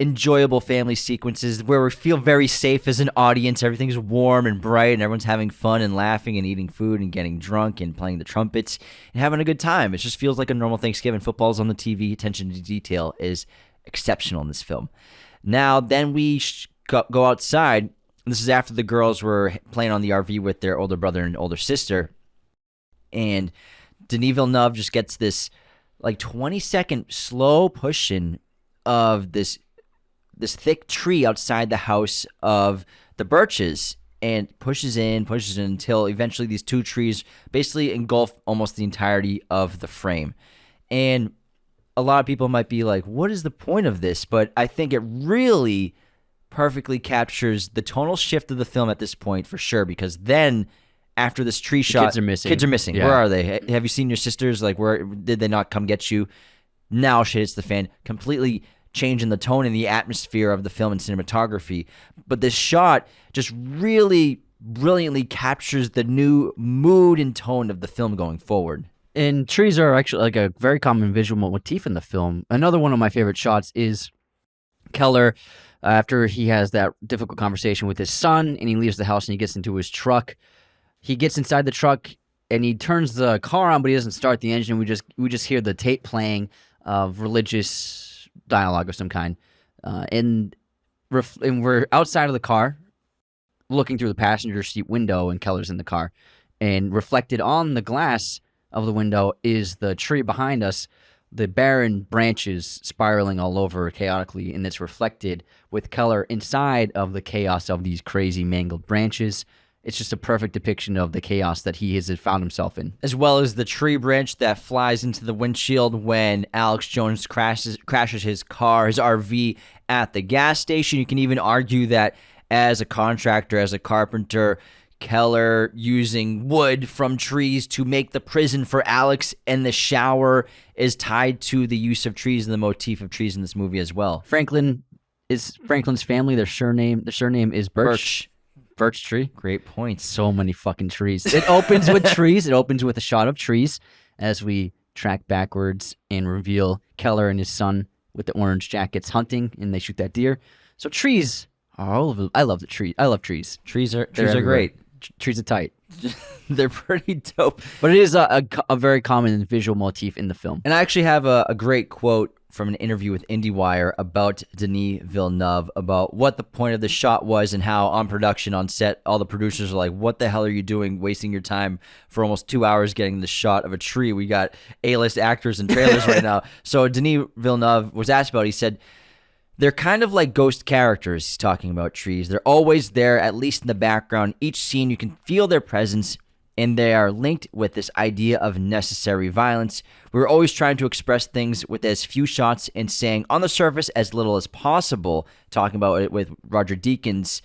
enjoyable family sequences where we feel very safe as an audience. Everything's warm and bright, and everyone's having fun and laughing and eating food and getting drunk and playing the trumpets and having a good time. It just feels like a normal Thanksgiving. Football's on the TV. Attention to detail is exceptional in this film. Now, then we go outside. This is after the girls were playing on the RV with their older brother and older sister. And Denis Villeneuve just gets this like 20-second slow push-in of this thick tree outside the house of the Birches, and pushes in until eventually these two trees basically engulf almost the entirety of the frame. And a lot of people might be like, what is the point of this? But I think it really perfectly captures the tonal shift of the film at this point for sure, because then after this tree shot, kids are missing. Yeah. Where are they? Have you seen your sisters? Like, where did they not come get you? Now shit hits the fan, completely changing the tone and the atmosphere of the film and cinematography. But this shot just really brilliantly captures the new mood and tone of the film going forward. And trees are actually like a very common visual motif in the film. Another one of my favorite shots is Keller, after he has that difficult conversation with his son and he leaves the house and he gets into his truck. He gets inside the truck and he turns the car on, but he doesn't start the engine. We just hear the tape playing of religious dialogue of some kind, and we're outside of the car, looking through the passenger seat window, and Keller's in the car, and reflected on the glass of the window is the tree behind us, the barren branches spiraling all over chaotically, and it's reflected with Keller inside of the chaos of these crazy mangled branches. It's just a perfect depiction of the chaos that he has found himself in. As well as the tree branch that flies into the windshield when Alex Jones crashes his car, his RV, at the gas station. You can even argue that as a contractor, as a carpenter, Keller using wood from trees to make the prison for Alex and the shower is tied to the use of trees and the motif of trees in this movie as well. Franklin's family, their surname is Birch. Birch tree. Great points. So many fucking trees. It opens with trees. It opens with a shot of trees as we track backwards and reveal Keller and his son with the orange jackets hunting, and they shoot that deer. So trees are all over. I love the tree. I love trees. Trees are Everywhere. great. Trees are tight. They're pretty dope. But it is a very common visual motif in the film. And I actually have a great quote from an interview with IndieWire about Denis Villeneuve, about what the point of the shot was and how on production, on set, all the producers are like, what the hell are you doing wasting your time for almost 2 hours getting the shot of a tree? We got A-list actors and trailers right now. So Denis Villeneuve was asked about it. He said, they're kind of like ghost characters. He's talking about trees. They're always there, at least in the background. Each scene, you can feel their presence, and they are linked with this idea of necessary violence. We're always trying to express things with as few shots and saying on the surface as little as possible, talking about it with Roger Deakins.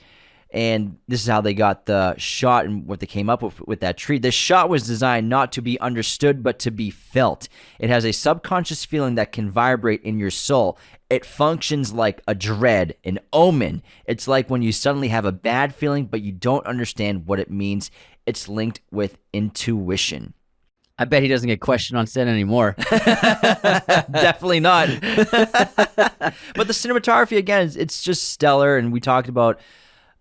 And this is how they got the shot and what they came up with that tree. The shot was designed not to be understood, but to be felt. It has a subconscious feeling that can vibrate in your soul. It functions like a dread, an omen. It's like when you suddenly have a bad feeling, but you don't understand what it means. It's linked with intuition. I bet he doesn't get questioned on set anymore. Definitely not. But the cinematography, again, it's just stellar. And we talked about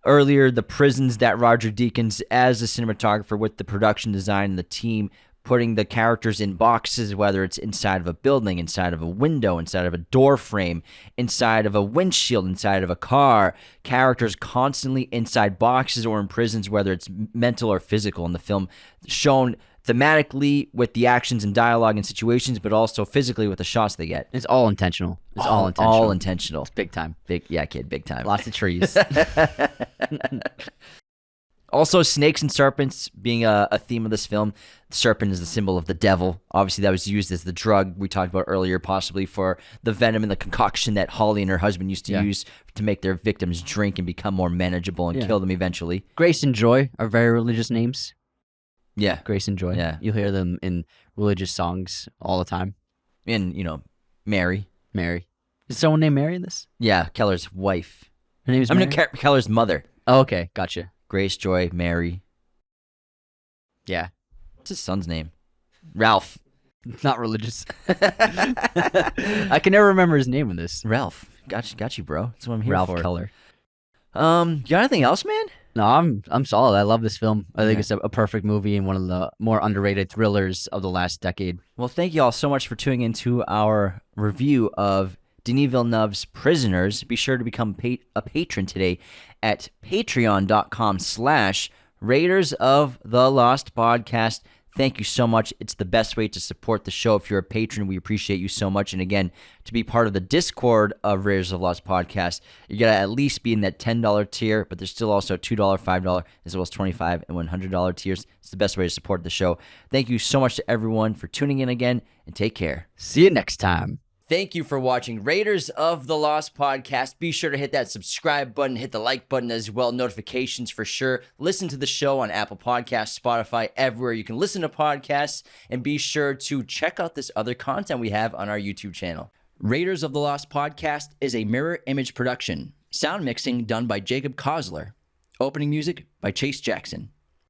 earlier the prisons that Roger Deakins, as a cinematographer with the production design and the team, putting the characters in boxes, whether it's inside of a building, inside of a window, inside of a door frame, inside of a windshield, inside of a car, characters constantly inside boxes or in prisons, whether it's mental or physical in the film, shown thematically with the actions and dialogue and situations, but also physically with the shots they get. It's all intentional. It's all intentional. It's big time. Yeah, kid, big time. Lots of trees. Also, snakes and serpents being a theme of this film. The serpent is the symbol of the devil. Obviously, that was used as the drug we talked about earlier, possibly for the venom and the concoction that Holly and her husband used to use to make their victims drink and become more manageable and kill them eventually. Grace and Joy are very religious names. Yeah. Grace and Joy. Yeah. You'll hear them in religious songs all the time. And, Mary. Mary. Is someone named Mary in this? Yeah, Keller's wife. Her name is Mary? Keller's mother. Oh, okay. Gotcha. Grace, Joy, Mary. Yeah. What's his son's name? Ralph. Not religious. I can never remember his name in this. Ralph. Got you, bro. That's what I'm here Ralph for. Keller. You got anything else, man? No, I'm solid. I love this film. I think it's a perfect movie and one of the more underrated thrillers of the last decade. Well, thank you all so much for tuning into our review of Denis Villeneuve's Prisoners. Be sure to become a patron today at patreon.com/Raiders of the Lost Podcast. Thank you so much. It's the best way to support the show. If you're a patron, we appreciate you so much. And again, to be part of the Discord of Raiders of the Lost Podcast, you got to at least be in that $10 tier, but there's still also $2, $5, as well as $25 and $100 tiers. It's the best way to support the show. Thank you so much to everyone for tuning in again, and take care. See you next time. Thank you for watching Raiders of the Lost Podcast. Be sure to hit that subscribe button, hit the like button as well, notifications for sure. Listen to the show on Apple Podcasts, Spotify, everywhere you can listen to podcasts, and be sure to check out this other content we have on our YouTube channel. Raiders of the Lost Podcast is a mirror image production. Sound mixing done by Jacob Kossler. Opening music by Chase Jackson.